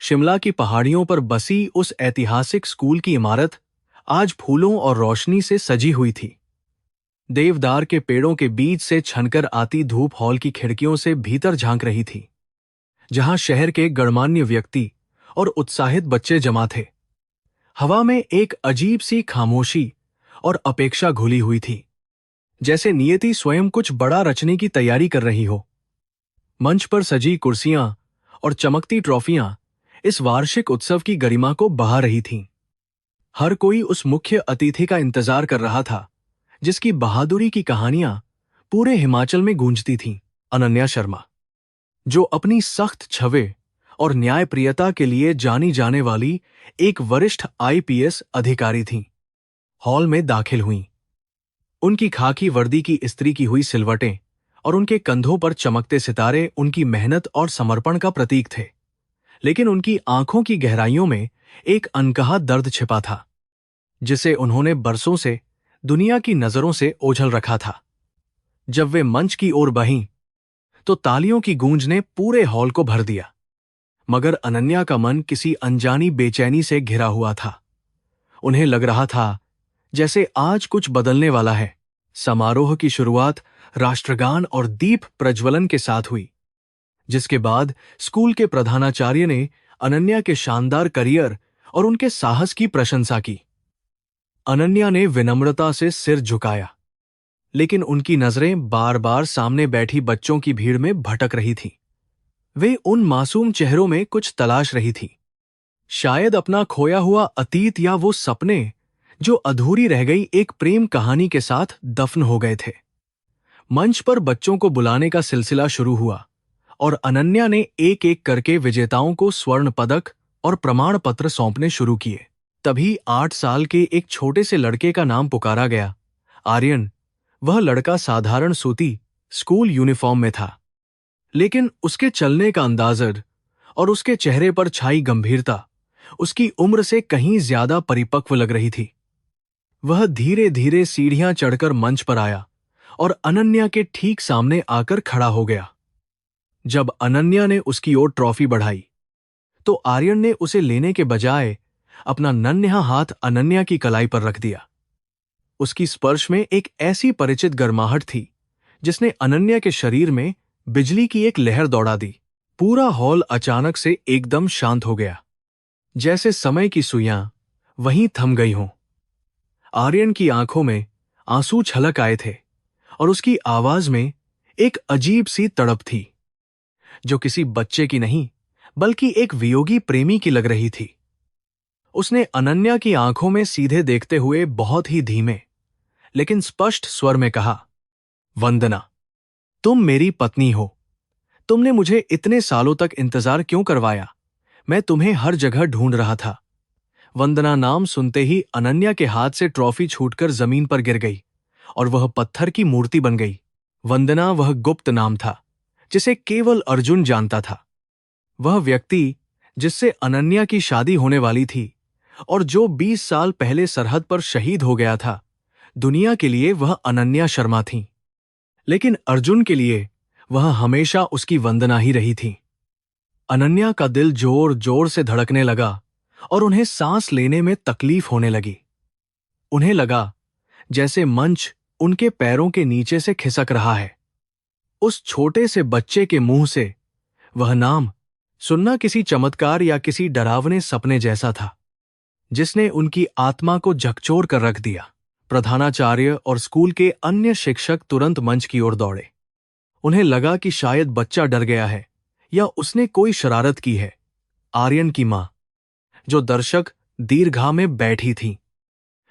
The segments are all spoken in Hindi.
शिमला की पहाड़ियों पर बसी उस ऐतिहासिक स्कूल की इमारत आज फूलों और रोशनी से सजी हुई थी। देवदार के पेड़ों के बीच से छनकर आती धूप हॉल की खिड़कियों से भीतर झांक रही थी, जहां शहर के गणमान्य व्यक्ति और उत्साहित बच्चे जमा थे। हवा में एक अजीब सी खामोशी और अपेक्षा घुली हुई थी, जैसे नियति स्वयं कुछ बड़ा रचने की तैयारी कर रही हो। मंच पर सजी कुर्सियां और चमकती ट्रॉफियां इस वार्षिक उत्सव की गरिमा को बहा रही थीं। हर कोई उस मुख्य अतिथि का इंतजार कर रहा था, जिसकी बहादुरी की कहानियां पूरे हिमाचल में गूंजती थीं। अनन्या शर्मा, जो अपनी सख्त छवि और न्यायप्रियता के लिए जानी जाने वाली एक वरिष्ठ आईपीएस अधिकारी थीं, हॉल में दाखिल हुईं। उनकी खाकी वर्दी की इस्त्री की हुई सिलवटें और उनके कंधों पर चमकते सितारे उनकी मेहनत और समर्पण का प्रतीक थे, लेकिन उनकी आंखों की गहराइयों में एक अनकहा दर्द छिपा था, जिसे उन्होंने बरसों से दुनिया की नजरों से ओझल रखा था। जब वे मंच की ओर बढ़ीं, तो तालियों की गूंज ने पूरे हॉल को भर दिया, मगर अनन्या का मन किसी अनजानी बेचैनी से घिरा हुआ था। उन्हें लग रहा था जैसे आज कुछ बदलने वाला है। समारोह की शुरुआत राष्ट्रगान और दीप प्रज्वलन के साथ हुई, जिसके बाद स्कूल के प्रधानाचार्य ने अनन्या के शानदार करियर और उनके साहस की प्रशंसा की। अनन्या ने विनम्रता से सिर झुकाया, लेकिन उनकी नजरें बार बार सामने बैठी बच्चों की भीड़ में भटक रही थीं। वे उन मासूम चेहरों में कुछ तलाश रही थीं, शायद अपना खोया हुआ अतीत या वो सपने जो अधूरी रह गई एक प्रेम कहानी के साथ दफन हो गए थे। मंच पर बच्चों को बुलाने का सिलसिला शुरू हुआ और अनन्या ने एक एक करके विजेताओं को स्वर्ण पदक और प्रमाण पत्र सौंपने शुरू किए। तभी 8 साल के एक छोटे से लड़के का नाम पुकारा गया, आर्यन। वह लड़का साधारण सूती स्कूल यूनिफॉर्म में था, लेकिन उसके चलने का अंदाज़ और उसके चेहरे पर छाई गंभीरता उसकी उम्र से कहीं ज्यादा परिपक्व लग रही थी। वह धीरे धीरे सीढ़ियां चढ़कर मंच पर आया और अनन्या के ठीक सामने आकर खड़ा हो गया। जब अनन्या ने उसकी ओर ट्रॉफी बढ़ाई, तो आर्यन ने उसे लेने के बजाय अपना नन्हा हाथ अनन्या की कलाई पर रख दिया। उसकी स्पर्श में एक ऐसी परिचित गर्माहट थी, जिसने अनन्या के शरीर में बिजली की एक लहर दौड़ा दी। पूरा हॉल अचानक से एकदम शांत हो गया, जैसे समय की सुइयां वहीं थम गई हों। आर्यन की आंखों में आंसू छलक आए थे और उसकी आवाज में एक अजीब सी तड़प थी, जो किसी बच्चे की नहीं बल्कि एक वियोगी प्रेमी की लग रही थी। उसने अनन्या की आंखों में सीधे देखते हुए बहुत ही धीमे लेकिन स्पष्ट स्वर में कहा, वंदना, तुम मेरी पत्नी हो। तुमने मुझे इतने सालों तक इंतजार क्यों करवाया? मैं तुम्हें हर जगह ढूंढ रहा था। वंदना नाम सुनते ही अनन्या के हाथ से ट्रॉफी छूटकर जमीन पर गिर गई और वह पत्थर की मूर्ति बन गई। वंदना वह गुप्त नाम था जिसे केवल अर्जुन जानता था। वह व्यक्ति जिससे अनन्या की शादी होने वाली थी और जो 20 साल पहले सरहद पर शहीद हो गया था। दुनिया के लिए वह अनन्या शर्मा थीं, लेकिन अर्जुन के लिए वह हमेशा उसकी वंदना ही रही थी। अनन्या का दिल जोर जोर से धड़कने लगा और उन्हें सांस लेने में तकलीफ होने लगी। उन्हें लगा जैसे मंच उनके पैरों के नीचे से खिसक रहा है। उस छोटे से बच्चे के मुंह से वह नाम सुनना किसी चमत्कार या किसी डरावने सपने जैसा था, जिसने उनकी आत्मा को झकझोर कर रख दिया। प्रधानाचार्य और स्कूल के अन्य शिक्षक तुरंत मंच की ओर दौड़े। उन्हें लगा कि शायद बच्चा डर गया है या उसने कोई शरारत की है। आर्यन की मां, जो दर्शक दीर्घा में बैठी थीं,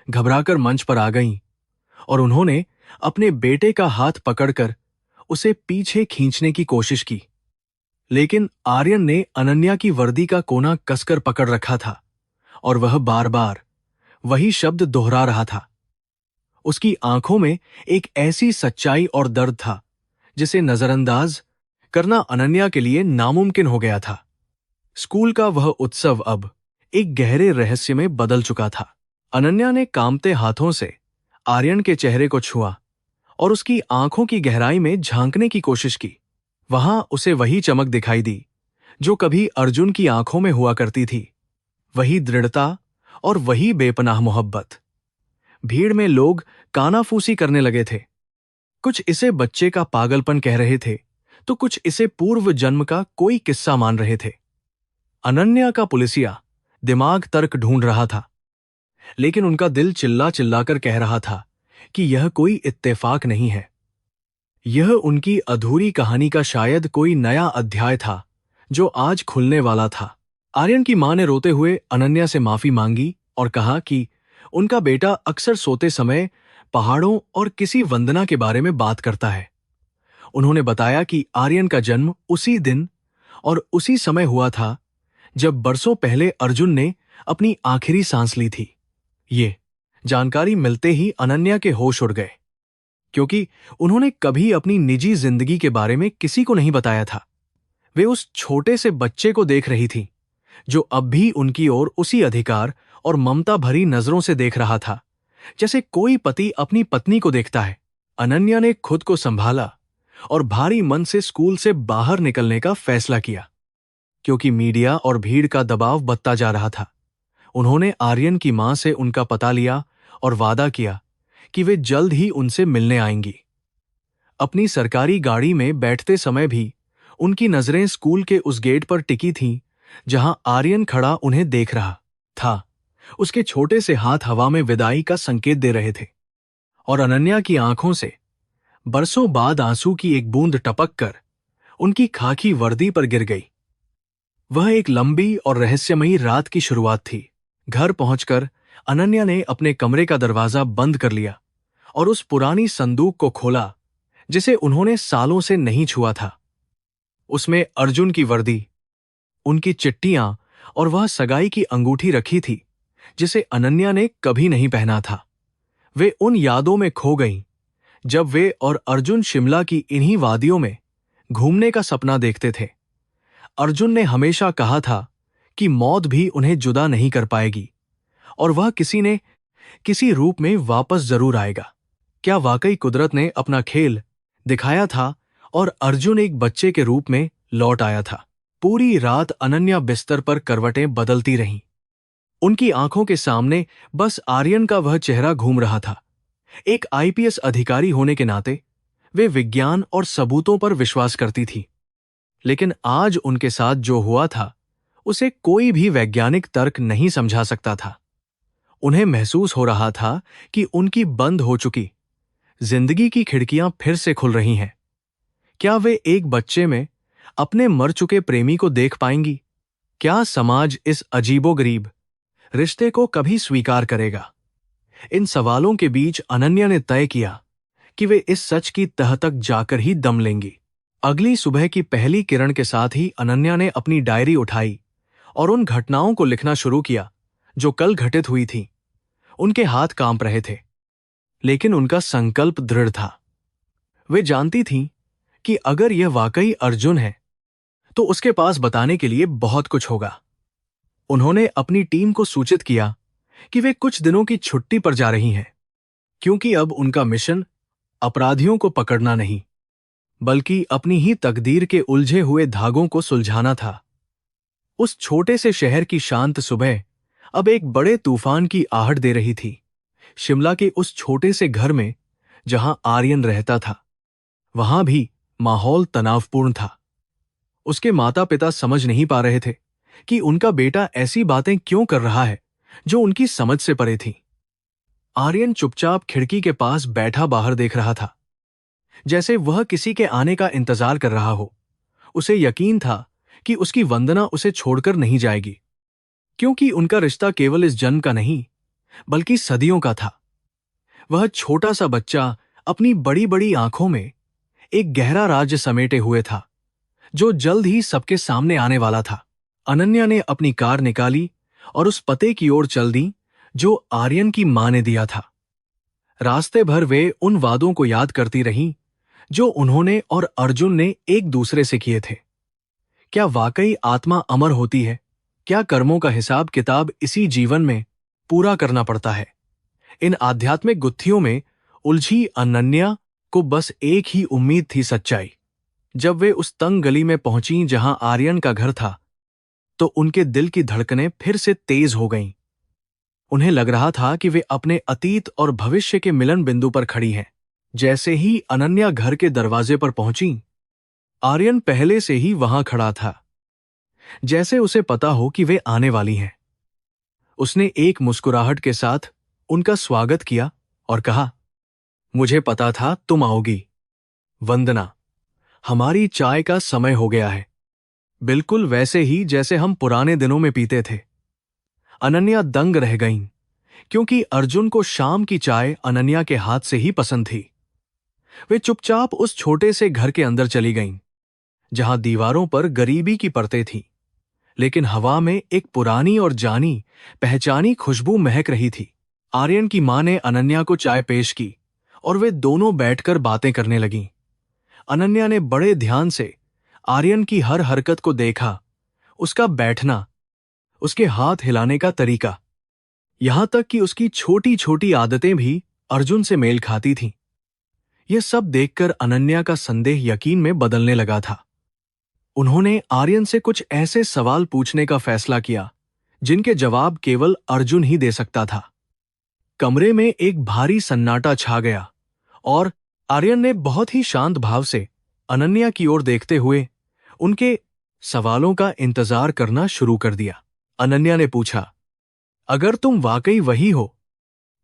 घबराकर मंच पर आ गईं और उन्होंने अपने बेटे का हाथ पकड़कर उसे पीछे खींचने की कोशिश की, लेकिन आर्यन ने अनन्या की वर्दी का कोना कसकर पकड़ रखा था और वह बार बार वही शब्द दोहरा रहा था। उसकी आंखों में एक ऐसी सच्चाई और दर्द था जिसे नजरअंदाज करना अनन्या के लिए नामुमकिन हो गया था। स्कूल का वह उत्सव अब एक गहरे रहस्य में बदल चुका था। अनन्या ने कांपते हाथों से आर्यन के चेहरे को छुआ और उसकी आंखों की गहराई में झांकने की कोशिश की। वहां उसे वही चमक दिखाई दी जो कभी अर्जुन की आंखों में हुआ करती थी, वही दृढ़ता और वही बेपनाह मोहब्बत। भीड़ में लोग कानाफूसी करने लगे थे। कुछ इसे बच्चे का पागलपन कह रहे थे, तो कुछ इसे पूर्व जन्म का कोई किस्सा मान रहे थे। अनन्या का पुलिसिया दिमाग तर्क ढूंढ रहा था, लेकिन उनका दिल चिल्ला चिल्लाकर कह रहा था कि यह कोई इत्तेफाक नहीं है। यह उनकी अधूरी कहानी का शायद कोई नया अध्याय था जो आज खुलने वाला था। आर्यन की मां ने रोते हुए अनन्या से माफी मांगी और कहा कि उनका बेटा अक्सर सोते समय पहाड़ों और किसी वंदना के बारे में बात करता है। उन्होंने बताया कि आर्यन का जन्म उसी दिन और उसी समय हुआ था जब बरसों पहले अर्जुन ने अपनी आखिरी सांस ली थी। ये जानकारी मिलते ही अनन्या के होश उड़ गए, क्योंकि उन्होंने कभी अपनी निजी जिंदगी के बारे में किसी को नहीं बताया था। वे उस छोटे से बच्चे को देख रही थी जो अब भी उनकी ओर उसी अधिकार और ममता भरी नजरों से देख रहा था जैसे कोई पति अपनी पत्नी को देखता है। अनन्या ने खुद को संभाला और भारी मन से स्कूल से बाहर निकलने का फैसला किया, क्योंकि मीडिया और भीड़ का दबाव बढ़ता जा रहा था। उन्होंने आर्यन की मां से उनका पता लिया और वादा किया कि वे जल्द ही उनसे मिलने आएंगी। अपनी सरकारी गाड़ी में बैठते समय भी उनकी नजरें स्कूल के उस गेट पर टिकी थीं जहां आर्यन खड़ा उन्हें देख रहा था। उसके छोटे से हाथ हवा में विदाई का संकेत दे रहे थे और अनन्या की आंखों से बरसों बाद आंसू की एक बूंद टपक कर उनकी खाकी वर्दी पर गिर गई। वह एक लंबी और रहस्यमयी रात की शुरुआत थी। घर पहुंचकर अनन्या ने अपने कमरे का दरवाजा बंद कर लिया और उस पुरानी संदूक को खोला जिसे उन्होंने सालों से नहीं छुआ था। उसमें अर्जुन की वर्दी, उनकी चिट्ठियां और वह सगाई की अंगूठी रखी थी जिसे अनन्या ने कभी नहीं पहना था। वे उन यादों में खो गईं जब वे और अर्जुन शिमला की इन्हीं वादियों में घूमने का सपना देखते थे। अर्जुन ने हमेशा कहा था कि मौत भी उन्हें जुदा नहीं कर पाएगी और वह किसी रूप में वापस जरूर आएगा। क्या वाकई कुदरत ने अपना खेल दिखाया था और अर्जुन एक बच्चे के रूप में लौट आया था? पूरी रात अनन्या बिस्तर पर करवटें बदलती रहीं। उनकी आंखों के सामने बस आर्यन का वह चेहरा घूम रहा था। एक आईपीएस अधिकारी होने के नाते वे विज्ञान और सबूतों पर विश्वास करती थी, लेकिन आज उनके साथ जो हुआ था उसे कोई भी वैज्ञानिक तर्क नहीं समझा सकता था। उन्हें महसूस हो रहा था कि उनकी बंद हो चुकी जिंदगी की खिड़कियां फिर से खुल रही हैं। क्या वे एक बच्चे में अपने मर चुके प्रेमी को देख पाएंगी? क्या समाज इस अजीबोगरीब रिश्ते को कभी स्वीकार करेगा? इन सवालों के बीच अनन्या ने तय किया कि वे इस सच की तह तक जाकर ही दम लेंगी। अगली सुबह की पहली किरण के साथ ही अनन्या ने अपनी डायरी उठाई और उन घटनाओं को लिखना शुरू किया जो कल घटित हुई थी। उनके हाथ कांप रहे थे, लेकिन उनका संकल्प दृढ़ था। वे जानती थीं कि अगर यह वाकई अर्जुन है तो उसके पास बताने के लिए बहुत कुछ होगा। उन्होंने अपनी टीम को सूचित किया कि वे कुछ दिनों की छुट्टी पर जा रही हैं, क्योंकि अब उनका मिशन अपराधियों को पकड़ना नहीं, बल्कि अपनी ही तकदीर के उलझे हुए धागों को सुलझाना था। उस छोटे से शहर की शांत सुबह अब एक बड़े तूफान की आहट दे रही थी। शिमला के उस छोटे से घर में जहां आर्यन रहता था, वहां भी माहौल तनावपूर्ण था। उसके माता पिता समझ नहीं पा रहे थे कि उनका बेटा ऐसी बातें क्यों कर रहा है जो उनकी समझ से परे थी। आर्यन चुपचाप खिड़की के पास बैठा बाहर देख रहा था, जैसे वह किसी के आने का इंतजार कर रहा हो। उसे यकीन था कि उसकी वंदना उसे छोड़कर नहीं जाएगी, क्योंकि उनका रिश्ता केवल इस जन्म का नहीं बल्कि सदियों का था। वह छोटा सा बच्चा अपनी बड़ी बड़ी आंखों में एक गहरा राज समेटे हुए था जो जल्द ही सबके सामने आने वाला था। अनन्या ने अपनी कार निकाली और उस पते की ओर चल दी जो आर्यन की मां ने दिया था। रास्ते भर वे उन वादों को याद करती रहीं जो उन्होंने और अर्जुन ने एक दूसरे से किए थे। क्या वाकई आत्मा अमर होती है? क्या कर्मों का हिसाब किताब इसी जीवन में पूरा करना पड़ता है? इन आध्यात्मिक गुत्थियों में उलझी अनन्या को बस एक ही उम्मीद थी, सच्चाई। जब वे उस तंग गली में पहुंची जहां आर्यन का घर था, तो उनके दिल की धड़कनें फिर से तेज हो गईं। उन्हें लग रहा था कि वे अपने अतीत और भविष्य के मिलन बिंदु पर खड़ी हैं। जैसे ही अनन्या घर के दरवाजे पर पहुंची, आर्यन पहले से ही वहां खड़ा था, जैसे उसे पता हो कि वे आने वाली हैं। उसने एक मुस्कुराहट के साथ उनका स्वागत किया और कहा, मुझे पता था तुम आओगी। वंदना, हमारी चाय का समय हो गया है। बिल्कुल वैसे ही जैसे हम पुराने दिनों में पीते थे। अनन्या दंग रह गईं, क्योंकि अर्जुन को शाम की चाय अनन्या के हाथ से ही पसंद थी। वे चुपचाप उस छोटे से घर के अंदर चली गईं, जहां दीवारों पर गरीबी की परतें थीं, लेकिन हवा में एक पुरानी और जानी पहचानी खुशबू महक रही थी। आर्यन की मां ने अनन्या को चाय पेश की और वे दोनों बैठकर बातें करने लगीं। अनन्या ने बड़े ध्यान से आर्यन की हर हरकत को देखा, उसका बैठना, उसके हाथ हिलाने का तरीका, यहां तक कि उसकी छोटी छोटी आदतें भी अर्जुन से मेल खाती थीं। यह सब देखकर अनन्या का संदेह यकीन में बदलने लगा था। उन्होंने आर्यन से कुछ ऐसे सवाल पूछने का फैसला किया जिनके जवाब केवल अर्जुन ही दे सकता था। कमरे में एक भारी सन्नाटा छा गया और आर्यन ने बहुत ही शांत भाव से अनन्या की ओर देखते हुए उनके सवालों का इंतजार करना शुरू कर दिया। अनन्या ने पूछा, अगर तुम वाकई वही हो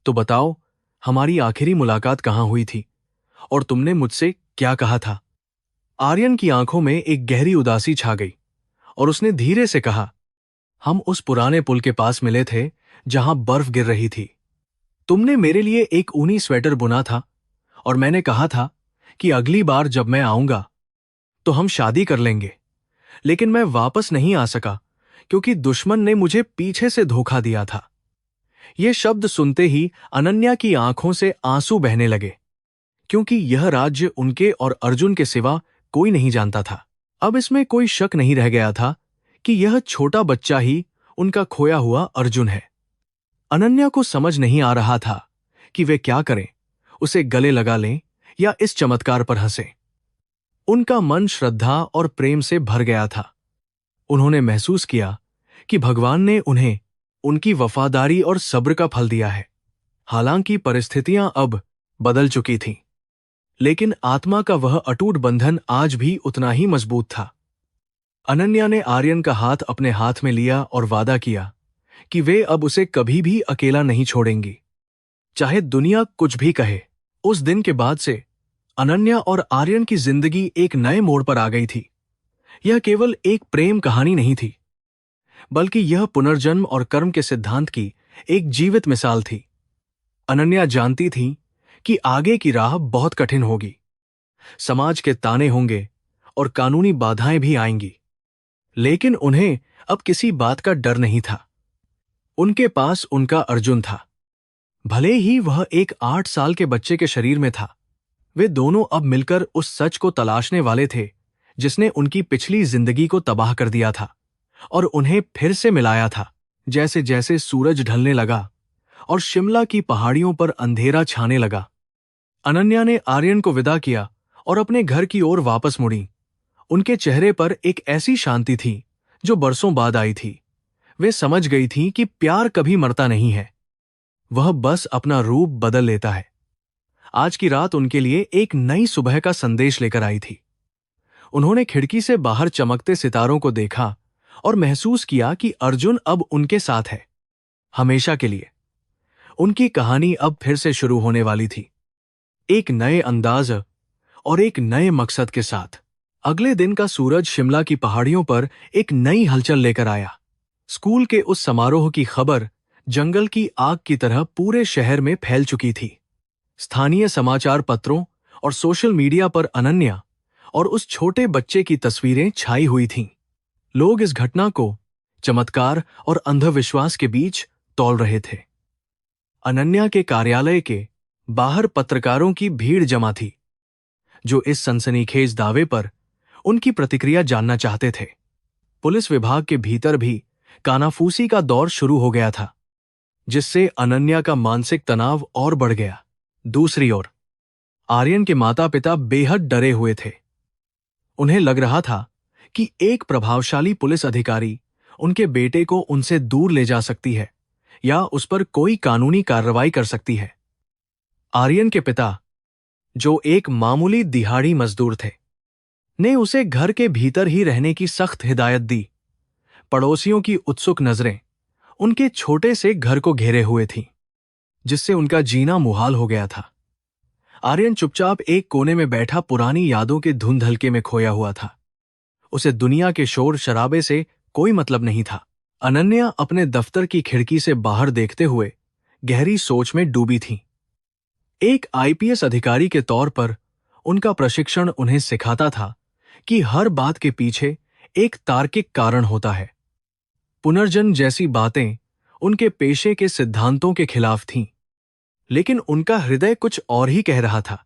तो बताओ, हमारी आखिरी मुलाकात कहाँ हुई थी और तुमने मुझसे क्या कहा था? आर्यन की आंखों में एक गहरी उदासी छा गई और उसने धीरे से कहा, हम उस पुराने पुल के पास मिले थे जहां बर्फ गिर रही थी। तुमने मेरे लिए एक ऊनी स्वेटर बुना था और मैंने कहा था कि अगली बार जब मैं आऊंगा तो हम शादी कर लेंगे, लेकिन मैं वापस नहीं आ सका क्योंकि दुश्मन ने मुझे पीछे से धोखा दिया था। ये शब्द सुनते ही अनन्या की आंखों से आंसू बहने लगे, क्योंकि यह राज्य उनके और अर्जुन के सिवा कोई नहीं जानता था। अब इसमें कोई शक नहीं रह गया था कि यह छोटा बच्चा ही उनका खोया हुआ अर्जुन है। अनन्या को समझ नहीं आ रहा था कि वे क्या करें, उसे गले लगा लें या इस चमत्कार पर हंसें। उनका मन श्रद्धा और प्रेम से भर गया था। उन्होंने महसूस किया कि भगवान ने उन्हें उनकी वफादारी और सब्र का फल दिया है। हालांकि परिस्थितियां अब बदल चुकी थीं, लेकिन आत्मा का वह अटूट बंधन आज भी उतना ही मजबूत था। अनन्या ने आर्यन का हाथ अपने हाथ में लिया और वादा किया कि वे अब उसे कभी भी अकेला नहीं छोड़ेंगी, चाहे दुनिया कुछ भी कहे। उस दिन के बाद से अनन्या और आर्यन की जिंदगी एक नए मोड़ पर आ गई थी। यह केवल एक प्रेम कहानी नहीं थी, बल्कि यह पुनर्जन्म और कर्म के सिद्धांत की एक जीवित मिसाल थी। अनन्या जानती थी कि आगे की राह बहुत कठिन होगी, समाज के ताने होंगे और कानूनी बाधाएं भी आएंगी, लेकिन उन्हें अब किसी बात का डर नहीं था। उनके पास उनका अर्जुन था। भले ही वह एक 8 साल के बच्चे के शरीर में था, वे दोनों अब मिलकर उस सच को तलाशने वाले थे जिसने उनकी पिछली जिंदगी को तबाह कर दिया था और उन्हें फिर से मिलाया था। जैसे जैसे सूरज ढलने लगा और शिमला की पहाड़ियों पर अंधेरा छाने लगा, अनन्या ने आर्यन को विदा किया और अपने घर की ओर वापस मुड़ी। उनके चेहरे पर एक ऐसी शांति थी जो बरसों बाद आई थी। वे समझ गई थीं कि प्यार कभी मरता नहीं है, वह बस अपना रूप बदल लेता है। आज की रात उनके लिए एक नई सुबह का संदेश लेकर आई थी। उन्होंने खिड़की से बाहर चमकते सितारों को देखा और महसूस किया कि अर्जुन अब उनके साथ है, हमेशा के लिए। उनकी कहानी अब फिर से शुरू होने वाली थी, एक नए अंदाज और एक नए मकसद के साथ। अगले दिन का सूरज शिमला की पहाड़ियों पर एक नई हलचल लेकर आया। स्कूल के उस समारोह की खबर जंगल की आग की तरह पूरे शहर में फैल चुकी थी। स्थानीय समाचार पत्रों और सोशल मीडिया पर अनन्या और उस छोटे बच्चे की तस्वीरें छाई हुई थीं। लोग इस घटना को चमत्कार और अंधविश्वास के बीच तौल रहे थे। अनन्या के कार्यालय के बाहर पत्रकारों की भीड़ जमा थी, जो इस सनसनीखेज दावे पर उनकी प्रतिक्रिया जानना चाहते थे। पुलिस विभाग के भीतर भी कानाफूसी का दौर शुरू हो गया था, जिससे अनन्या का मानसिक तनाव और बढ़ गया। दूसरी ओर आर्यन के माता पिता बेहद डरे हुए थे। उन्हें लग रहा था कि एक प्रभावशाली पुलिस अधिकारी उनके बेटे को उनसे दूर ले जा सकती है या उस पर कोई कानूनी कार्रवाई कर सकती है। आर्यन के पिता, जो एक मामूली दिहाड़ी मजदूर थे, ने उसे घर के भीतर ही रहने की सख्त हिदायत दी। पड़ोसियों की उत्सुक नजरें उनके छोटे से घर को घेरे हुए थीं, जिससे उनका जीना मुहाल हो गया था। आर्यन चुपचाप एक कोने में बैठा पुरानी यादों के धुंधलके में खोया हुआ था। उसे दुनिया के शोर शराबे से कोई मतलब नहीं था। अनन्या अपने दफ्तर की खिड़की से बाहर देखते हुए गहरी सोच में डूबी थी। एक आईपीएस अधिकारी के तौर पर उनका प्रशिक्षण उन्हें सिखाता था कि हर बात के पीछे एक तार्किक कारण होता है। पुनर्जन्म जैसी बातें उनके पेशे के सिद्धांतों के खिलाफ थीं, लेकिन उनका हृदय कुछ और ही कह रहा था।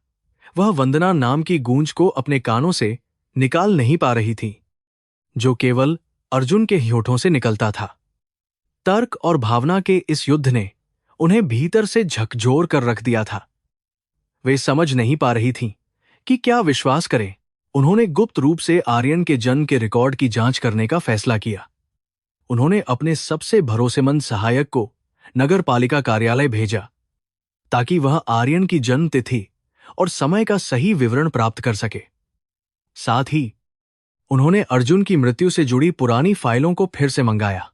वह वंदना नाम की गूंज को अपने कानों से निकाल नहीं पा रही थी, जो केवल अर्जुन के होठों से निकलता था। तर्क और भावना के इस युद्ध ने उन्हें भीतर से झकझोर कर रख दिया था। वे समझ नहीं पा रही थीं कि क्या विश्वास करें। उन्होंने गुप्त रूप से आर्यन के जन्म के रिकॉर्ड की जांच करने का फैसला किया। उन्होंने अपने सबसे भरोसेमंद सहायक को नगर पालिका कार्यालय भेजा ताकि वह आर्यन की जन्म तिथि और समय का सही विवरण प्राप्त कर सके। साथ ही उन्होंने अर्जुन की मृत्यु से जुड़ी पुरानी फाइलों को फिर से मंगाया।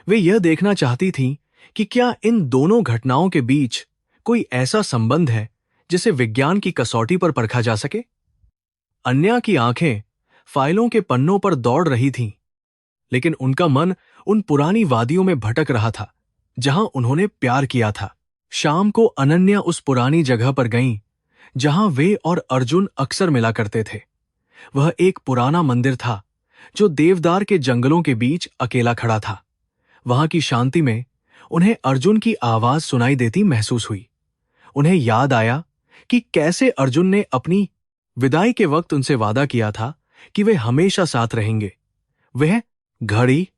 वे यह देखना चाहती थीं कि क्या इन दोनों घटनाओं के बीच कोई ऐसा संबंध है जिसे विज्ञान की कसौटी पर परखा जा सके। अन्या की आंखें फाइलों के पन्नों पर दौड़ रही थीं, लेकिन उनका मन उन पुरानी वादियों में भटक रहा था जहां उन्होंने प्यार किया था। शाम को अनन्या उस पुरानी जगह पर गईं जहां वे और अर्जुन अक्सर मिला करते थे। वह एक पुराना मंदिर था जो देवदार के जंगलों के बीच अकेला खड़ा था। वहां की शांति में उन्हें अर्जुन की आवाज सुनाई देती महसूस हुई। उन्हें याद आया कि कैसे अर्जुन ने अपनी विदाई के वक्त उनसे वादा किया था कि वे हमेशा साथ रहेंगे। वह घड़ी,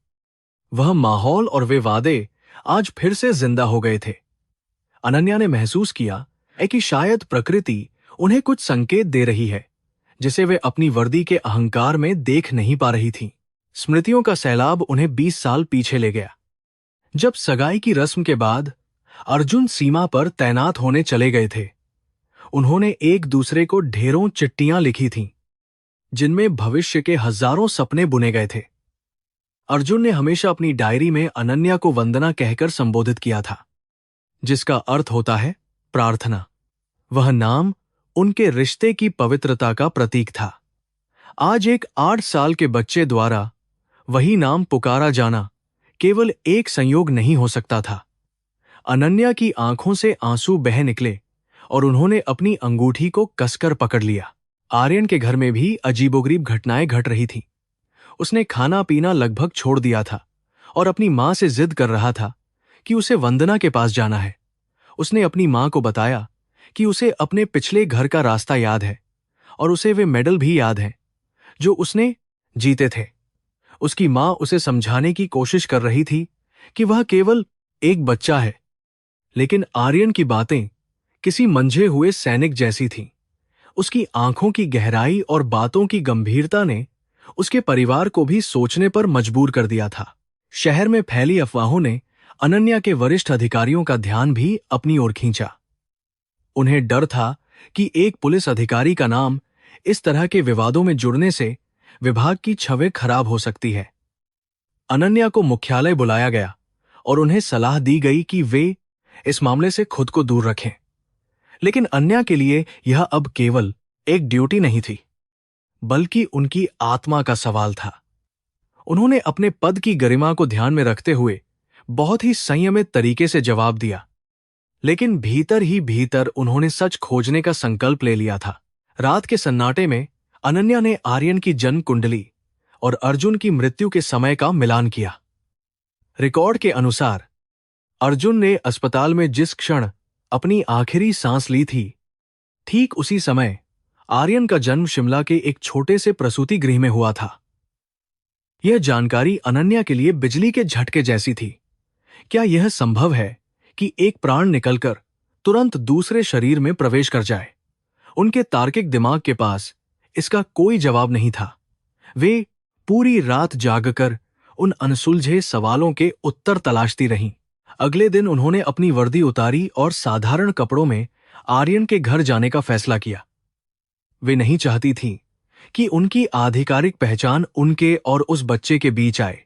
वह माहौल और वे वादे आज फिर से जिंदा हो गए थे। अनन्या ने महसूस किया कि शायद प्रकृति उन्हें कुछ संकेत दे रही है जिसे वे अपनी वर्दी के अहंकार में देख नहीं पा रही थीं। स्मृतियों का सैलाब उन्हें 20 साल पीछे ले गया। जब सगाई की रस्म के बाद अर्जुन सीमा पर तैनात होने चले गए थे, उन्होंने एक दूसरे को ढेरों चिट्ठियां लिखी थीं, जिनमें भविष्य के हजारों सपने बुने गए थे। अर्जुन ने हमेशा अपनी डायरी में अनन्या को वंदना कहकर संबोधित किया था, जिसका अर्थ होता है प्रार्थना। वह नाम उनके रिश्ते की पवित्रता का प्रतीक था। आज एक 8 साल के बच्चे द्वारा वही नाम पुकारा जाना केवल एक संयोग नहीं हो सकता था। अनन्या की आंखों से आंसू बह निकले और उन्होंने अपनी अंगूठी को कसकर पकड़ लिया। आर्यन के घर में भी अजीबोगरीब घटनाएं घट रही थीं। उसने खाना पीना लगभग छोड़ दिया था और अपनी मां से जिद कर रहा था कि उसे वंदना के पास जाना है। उसने अपनी मां को बताया कि उसे अपने पिछले घर का रास्ता याद है और उसे वे मेडल भी याद हैं जो उसने जीते थे। उसकी मां उसे समझाने की कोशिश कर रही थी कि वह केवल एक बच्चा है, लेकिन आर्यन की बातें किसी मंझे हुए सैनिक जैसी थीं। उसकी आंखों की गहराई और बातों की गंभीरता ने उसके परिवार को भी सोचने पर मजबूर कर दिया था। शहर में फैली अफवाहों ने अनन्या के वरिष्ठ अधिकारियों का ध्यान भी अपनी ओर खींचा। उन्हें डर था कि एक पुलिस अधिकारी का नाम इस तरह के विवादों में जुड़ने से विभाग की छवि खराब हो सकती है। अनन्या को मुख्यालय बुलाया गया और उन्हें सलाह दी गई कि वे इस मामले से खुद को दूर रखें। लेकिन अन्या के लिए यह अब केवल एक ड्यूटी नहीं थी, बल्कि उनकी आत्मा का सवाल था। उन्होंने अपने पद की गरिमा को ध्यान में रखते हुए बहुत ही संयमित तरीके से जवाब दिया, लेकिन भीतर ही भीतर उन्होंने सच खोजने का संकल्प ले लिया था। रात के सन्नाटे में अनन्या ने आर्यन की जन्म कुंडली और अर्जुन की मृत्यु के समय का मिलान किया। रिकॉर्ड के अनुसार अर्जुन ने अस्पताल में जिस क्षण अपनी आखिरी सांस ली थी, ठीक उसी समय आर्यन का जन्म शिमला के एक छोटे से प्रसूति गृह में हुआ था। यह जानकारी अनन्या के लिए बिजली के झटके जैसी थी। क्या यह संभव है कि एक प्राण निकलकर तुरंत दूसरे शरीर में प्रवेश कर जाए? उनके तार्किक दिमाग के पास इसका कोई जवाब नहीं था। वे पूरी रात जागकर उन अनसुलझे सवालों के उत्तर तलाशती रहीं। अगले दिन उन्होंने अपनी वर्दी उतारी और साधारण कपड़ों में आर्यन के घर जाने का फैसला किया। वे नहीं चाहती थीं कि उनकी आधिकारिक पहचान उनके और उस बच्चे के बीच आए।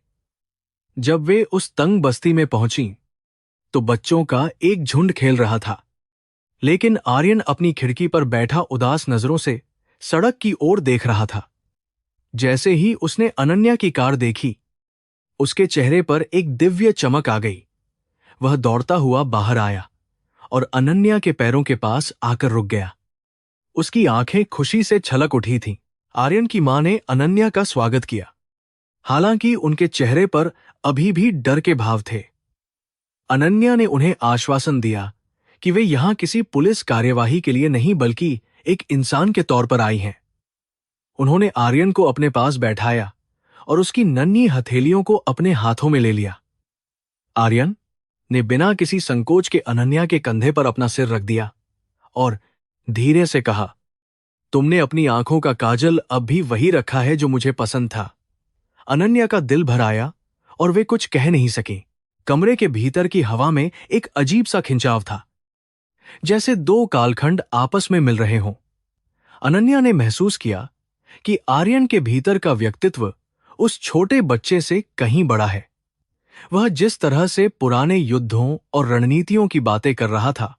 जब वे उस तंग बस्ती में पहुंची तो बच्चों का एक झुंड खेल रहा था, लेकिन आर्यन अपनी खिड़की पर बैठा उदास नजरों से सड़क की ओर देख रहा था। जैसे ही उसने अनन्या की कार देखी, उसके चेहरे पर एक दिव्य चमक आ गई। वह दौड़ता हुआ बाहर आया और अनन्या के पैरों के पास आकर रुक गया। उसकी आंखें खुशी से छलक उठी थीं। आर्यन की मां ने अनन्या का स्वागत किया, हालांकि उनके चेहरे पर अभी भी डर के भाव थे। अनन्या ने उन्हें आश्वासन दिया कि वे यहां किसी पुलिस कार्यवाही के लिए नहीं बल्कि एक इंसान के तौर पर आई हैं। उन्होंने आर्यन को अपने पास बैठाया और उसकी नन्ही हथेलियों को अपने हाथों में ले लिया। आर्यन ने बिना किसी संकोच के अनन्या के कंधे पर अपना सिर रख दिया और धीरे से कहा, तुमने अपनी आंखों का काजल अब भी वही रखा है जो मुझे पसंद था। अनन्या का दिल भर आया और वे कुछ कह नहीं सकी। कमरे के भीतर की हवा में एक अजीब सा खिंचाव था, जैसे दो कालखंड आपस में मिल रहे हों। अनन्या ने महसूस किया कि आर्यन के भीतर का व्यक्तित्व उस छोटे बच्चे से कहीं बड़ा है। वह जिस तरह से पुराने युद्धों और रणनीतियों की बातें कर रहा था,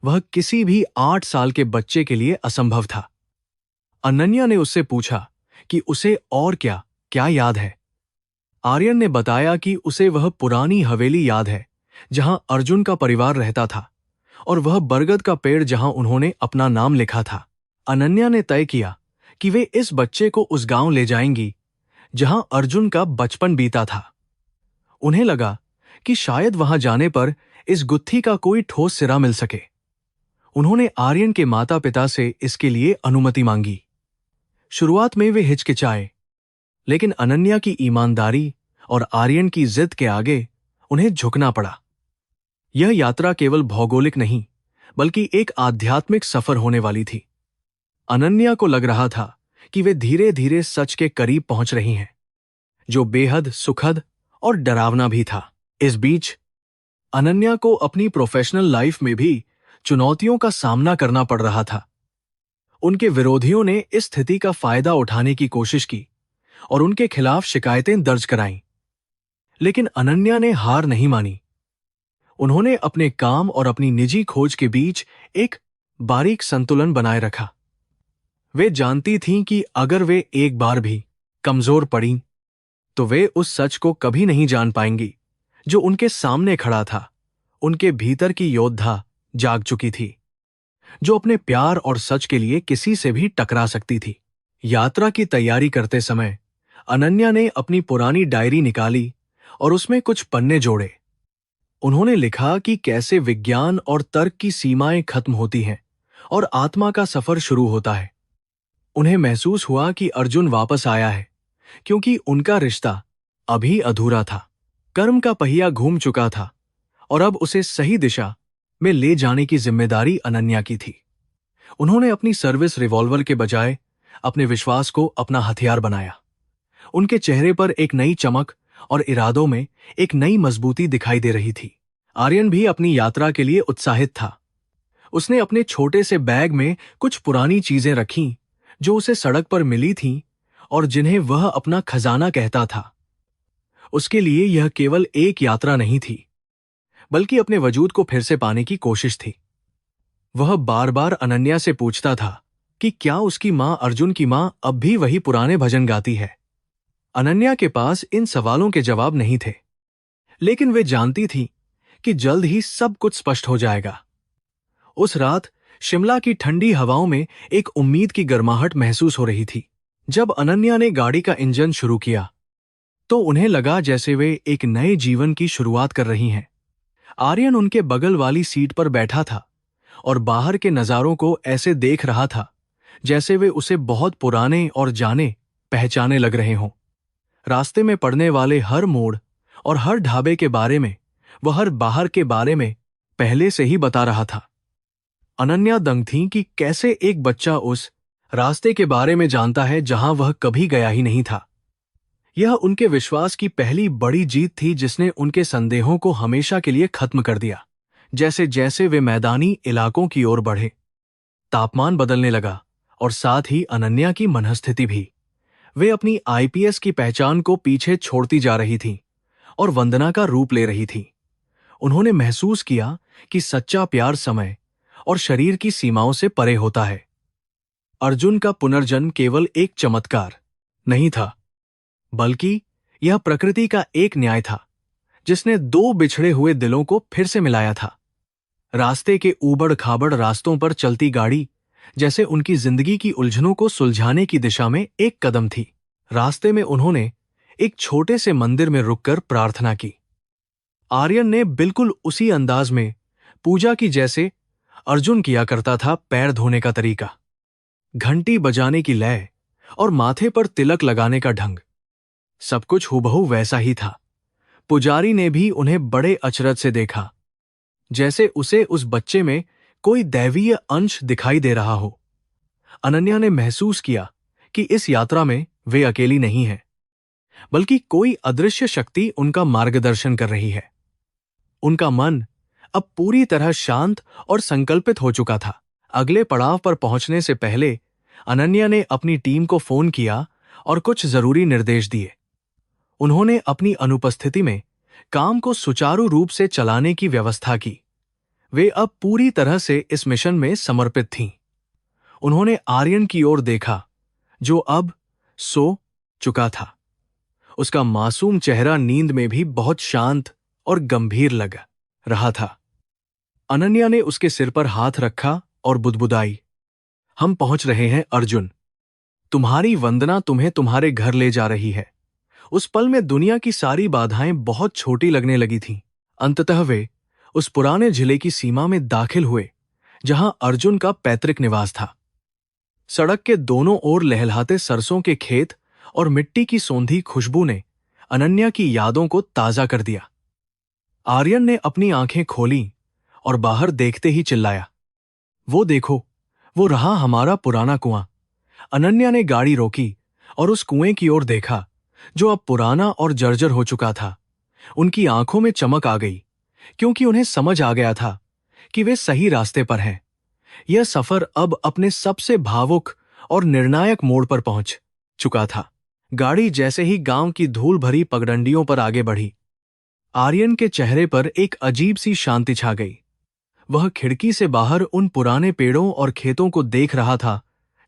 वह किसी भी 8 साल के बच्चे के लिए असंभव था। अनन्या ने उससे पूछा कि उसे और क्या क्या याद है। आर्यन ने बताया कि उसे वह पुरानी हवेली याद है जहां अर्जुन का परिवार रहता था, और वह बरगद का पेड़ जहां उन्होंने अपना नाम लिखा था। अनन्या ने तय किया कि वे इस बच्चे को उस गांव ले जाएंगी जहां अर्जुन का बचपन बीता था। उन्हें लगा कि शायद वहां जाने पर इस गुत्थी का कोई ठोस सिरा मिल सके। उन्होंने आर्यन के माता पिता से इसके लिए अनुमति मांगी। शुरुआत में वे हिचकिचाए, लेकिन अनन्या की ईमानदारी और आर्यन की जिद के आगे उन्हें झुकना पड़ा। यह यात्रा केवल भौगोलिक नहीं बल्कि एक आध्यात्मिक सफर होने वाली थी। अनन्या को लग रहा था कि वे धीरे धीरे सच के करीब पहुंच रही हैं, जो बेहद सुखद और डरावना भी था। इस बीच अनन्या को अपनी प्रोफेशनल लाइफ में भी चुनौतियों का सामना करना पड़ रहा था। उनके विरोधियों ने इस स्थिति का फायदा उठाने की कोशिश की और उनके खिलाफ शिकायतें दर्ज कराईं, लेकिन अनन्या ने हार नहीं मानी। उन्होंने अपने काम और अपनी निजी खोज के बीच एक बारीक संतुलन बनाए रखा। वे जानती थीं कि अगर वे एक बार भी कमजोर पड़ीं, तो वे उस सच को कभी नहीं जान पाएंगी जो उनके सामने खड़ा था। उनके भीतर की योद्धा जाग चुकी थी, जो अपने प्यार और सच के लिए किसी से भी टकरा सकती थी। यात्रा की तैयारी करते समय अनन्या ने अपनी पुरानी डायरी निकाली और उसमें कुछ पन्ने जोड़े। उन्होंने लिखा कि कैसे विज्ञान और तर्क की सीमाएं खत्म होती हैं और आत्मा का सफर शुरू होता है। उन्हें महसूस हुआ कि अर्जुन वापस आया है, क्योंकि उनका रिश्ता अभी अधूरा था। कर्म का पहिया घूम चुका था और अब उसे सही दिशा में ले जाने की जिम्मेदारी अनन्या की थी। उन्होंने अपनी सर्विस रिवॉल्वर के बजाय अपने विश्वास को अपना हथियार बनाया। उनके चेहरे पर एक नई चमक और इरादों में एक नई मजबूती दिखाई दे रही थी। आर्यन भी अपनी यात्रा के लिए उत्साहित था। उसने अपने छोटे से बैग में कुछ पुरानी चीजें रखीं जो उसे सड़क पर मिली थीं और जिन्हें वह अपना खजाना कहता था। उसके लिए यह केवल एक यात्रा नहीं थी, बल्कि अपने वजूद को फिर से पाने की कोशिश थी। वह बार बार अनन्या से पूछता था कि क्या उसकी मां अर्जुन की मां अब भी वही पुराने भजन गाती है। अनन्या के पास इन सवालों के जवाब नहीं थे, लेकिन वे जानती थी कि जल्द ही सब कुछ स्पष्ट हो जाएगा। उस रात शिमला की ठंडी हवाओं में एक उम्मीद की गर्माहट महसूस हो रही थी। जब अनन्या ने गाड़ी का इंजन शुरू किया तो उन्हें लगा जैसे वे एक नए जीवन की शुरुआत कर रही हैं। आर्यन उनके बगल वाली सीट पर बैठा था और बाहर के नजारों को ऐसे देख रहा था जैसे वे उसे बहुत पुराने और जाने पहचाने लग रहे हों। रास्ते में पड़ने वाले हर मोड़ और हर ढाबे के बारे में, वह हर बाहर के बारे में पहले से ही बता रहा था। अनन्या दंग थी कि कैसे एक बच्चा उस रास्ते के बारे में जानता है जहां वह कभी गया ही नहीं था। यह उनके विश्वास की पहली बड़ी जीत थी जिसने उनके संदेहों को हमेशा के लिए खत्म कर दिया। जैसे जैसे वे मैदानी इलाकों की ओर बढ़े, तापमान बदलने लगा और साथ ही अनन्या की मनःस्थिति भी। वे अपनी आईपीएस की पहचान को पीछे छोड़ती जा रही थीं और वंदना का रूप ले रही थीं। उन्होंने महसूस किया कि सच्चा प्यार समय और शरीर की सीमाओं से परे होता है। अर्जुन का पुनर्जन्म केवल एक चमत्कार नहीं था, बल्कि यह प्रकृति का एक न्याय था जिसने दो बिछड़े हुए दिलों को फिर से मिलाया था। रास्ते के ऊबड़ खाबड़ रास्तों पर चलती गाड़ी जैसे उनकी जिंदगी की उलझनों को सुलझाने की दिशा में एक कदम थी। रास्ते में उन्होंने एक छोटे से मंदिर में रुककर प्रार्थना की। आर्यन ने बिल्कुल उसी अंदाज में पूजा की जैसे अर्जुन किया करता था। पैर धोने का तरीका, घंटी बजाने की लय और माथे पर तिलक लगाने का ढंग, सब कुछ हूबहू वैसा ही था। पुजारी ने भी उन्हें बड़े अचरज से देखा, जैसे उसे उस बच्चे में कोई दैवीय अंश दिखाई दे रहा हो। अनन्या ने महसूस किया कि इस यात्रा में वे अकेली नहीं हैं, बल्कि कोई अदृश्य शक्ति उनका मार्गदर्शन कर रही है। उनका मन अब पूरी तरह शांत और संकल्पित हो चुका था। अगले पड़ाव पर पहुंचने से पहले अनन्या ने अपनी टीम को फोन किया और कुछ जरूरी निर्देश दिए। उन्होंने अपनी अनुपस्थिति में काम को सुचारू रूप से चलाने की व्यवस्था की। वे अब पूरी तरह से इस मिशन में समर्पित थीं। उन्होंने आर्यन की ओर देखा, जो अब सो चुका था। उसका मासूम चेहरा नींद में भी बहुत शांत और गंभीर लग रहा था। अनन्या ने उसके सिर पर हाथ रखा और बुदबुदाई, हम पहुंच रहे हैं अर्जुन। तुम्हारी वंदना तुम्हें तुम्हारे घर ले जा रही है। उस पल में दुनिया की सारी बाधाएं बहुत छोटी लगने लगी थीं। अंततः वे उस पुराने जिले की सीमा में दाखिल हुए जहां अर्जुन का पैतृक निवास था। सड़क के दोनों ओर लहलहाते सरसों के खेत और मिट्टी की सौंधी खुशबू ने अनन्या की यादों को ताजा कर दिया। आर्यन ने अपनी आंखें खोलीं और बाहर देखते ही चिल्लाया, वो देखो, वो रहा हमारा पुराना कुआं। अनन्या ने गाड़ी रोकी और उस कुएं की ओर देखा जो अब पुराना और जर्जर हो चुका था। उनकी आंखों में चमक आ गई, क्योंकि उन्हें समझ आ गया था कि वे सही रास्ते पर हैं। यह सफर अब अपने सबसे भावुक और निर्णायक मोड़ पर पहुंच चुका था। गाड़ी जैसे ही गांव की धूल भरी पगडंडियों पर आगे बढ़ी, आर्यन के चेहरे पर एक अजीब सी शांति छा गई। वह खिड़की से बाहर उन पुराने पेड़ों और खेतों को देख रहा था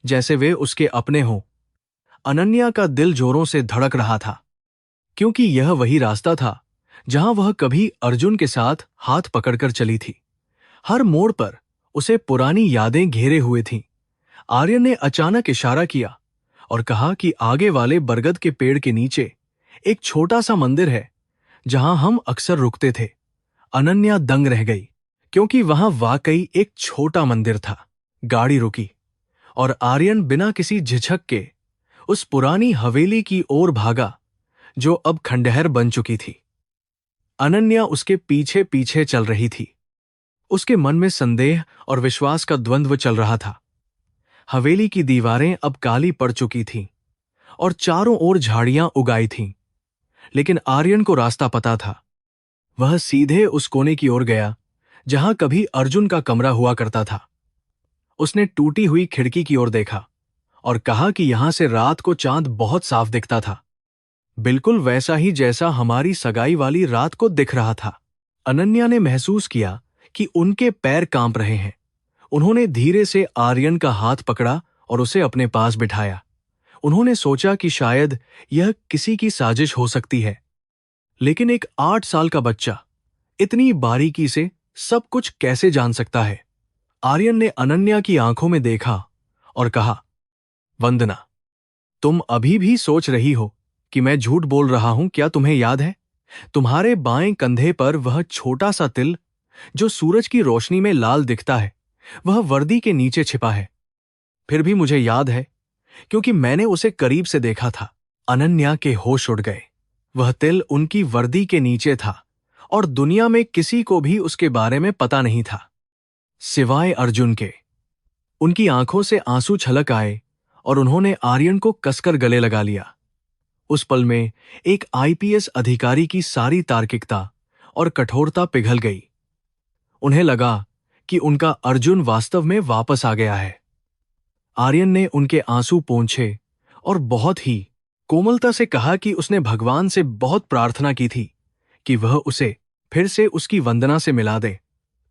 जैसे वे उसके अपने हों। अनन्या का दिल जोरों से धड़क रहा था, क्योंकि यह वही रास्ता था जहां वह कभी अर्जुन के साथ हाथ पकड़कर चली थी। हर मोड़ पर उसे पुरानी यादें घेरे हुए थीं। आर्यन ने अचानक इशारा किया और कहा कि आगे वाले बरगद के पेड़ के नीचे एक छोटा सा मंदिर है जहां हम अक्सर रुकते थे। अनन्या दंग रह गई, क्योंकि वहां वाकई एक छोटा मंदिर था। गाड़ी रुकी और आर्यन बिना किसी झिझक के उस पुरानी हवेली की ओर भागा जो अब खंडहर बन चुकी थी। अनन्या उसके पीछे पीछे चल रही थी। उसके मन में संदेह और विश्वास का द्वंद्व चल रहा था। हवेली की दीवारें अब काली पड़ चुकी थीं और चारों ओर झाड़ियां उगाई थीं, लेकिन आर्यन को रास्ता पता था। वह सीधे उस कोने की ओर गया जहां कभी अर्जुन का कमरा हुआ करता था। उसने टूटी हुई खिड़की की ओर देखा और कहा कि यहां से रात को चांद बहुत साफ दिखता था, बिल्कुल वैसा ही जैसा हमारी सगाई वाली रात को दिख रहा था। अनन्या ने महसूस किया कि उनके पैर कांप रहे हैं। उन्होंने धीरे से आर्यन का हाथ पकड़ा और उसे अपने पास बिठाया। उन्होंने सोचा कि शायद यह किसी की साजिश हो सकती है, लेकिन एक 8 साल का बच्चा इतनी बारीकी से सब कुछ कैसे जान सकता है? आर्यन ने अनन्या की आंखों में देखा और कहा, वंदना, तुम अभी भी सोच रही हो कि मैं झूठ बोल रहा हूं क्या? तुम्हें याद है तुम्हारे बाएं कंधे पर वह छोटा सा तिल जो सूरज की रोशनी में लाल दिखता है, वह वर्दी के नीचे छिपा है। फिर भी मुझे याद है, क्योंकि मैंने उसे करीब से देखा था। अनन्या के होश उड़ गए। वह तिल उनकी वर्दी के नीचे था और दुनिया में किसी को भी उसके बारे में पता नहीं था, सिवाय अर्जुन के। उनकी आंखों से आंसू छलक आए और उन्होंने आर्यन को कसकर गले लगा लिया। उस पल में एक आईपीएस अधिकारी की सारी तार्किकता और कठोरता पिघल गई। उन्हें लगा कि उनका अर्जुन वास्तव में वापस आ गया है। आर्यन ने उनके आंसू पोंछे और बहुत ही कोमलता से कहा कि उसने भगवान से बहुत प्रार्थना की थी कि वह उसे फिर से उसकी वंदना से मिला दे,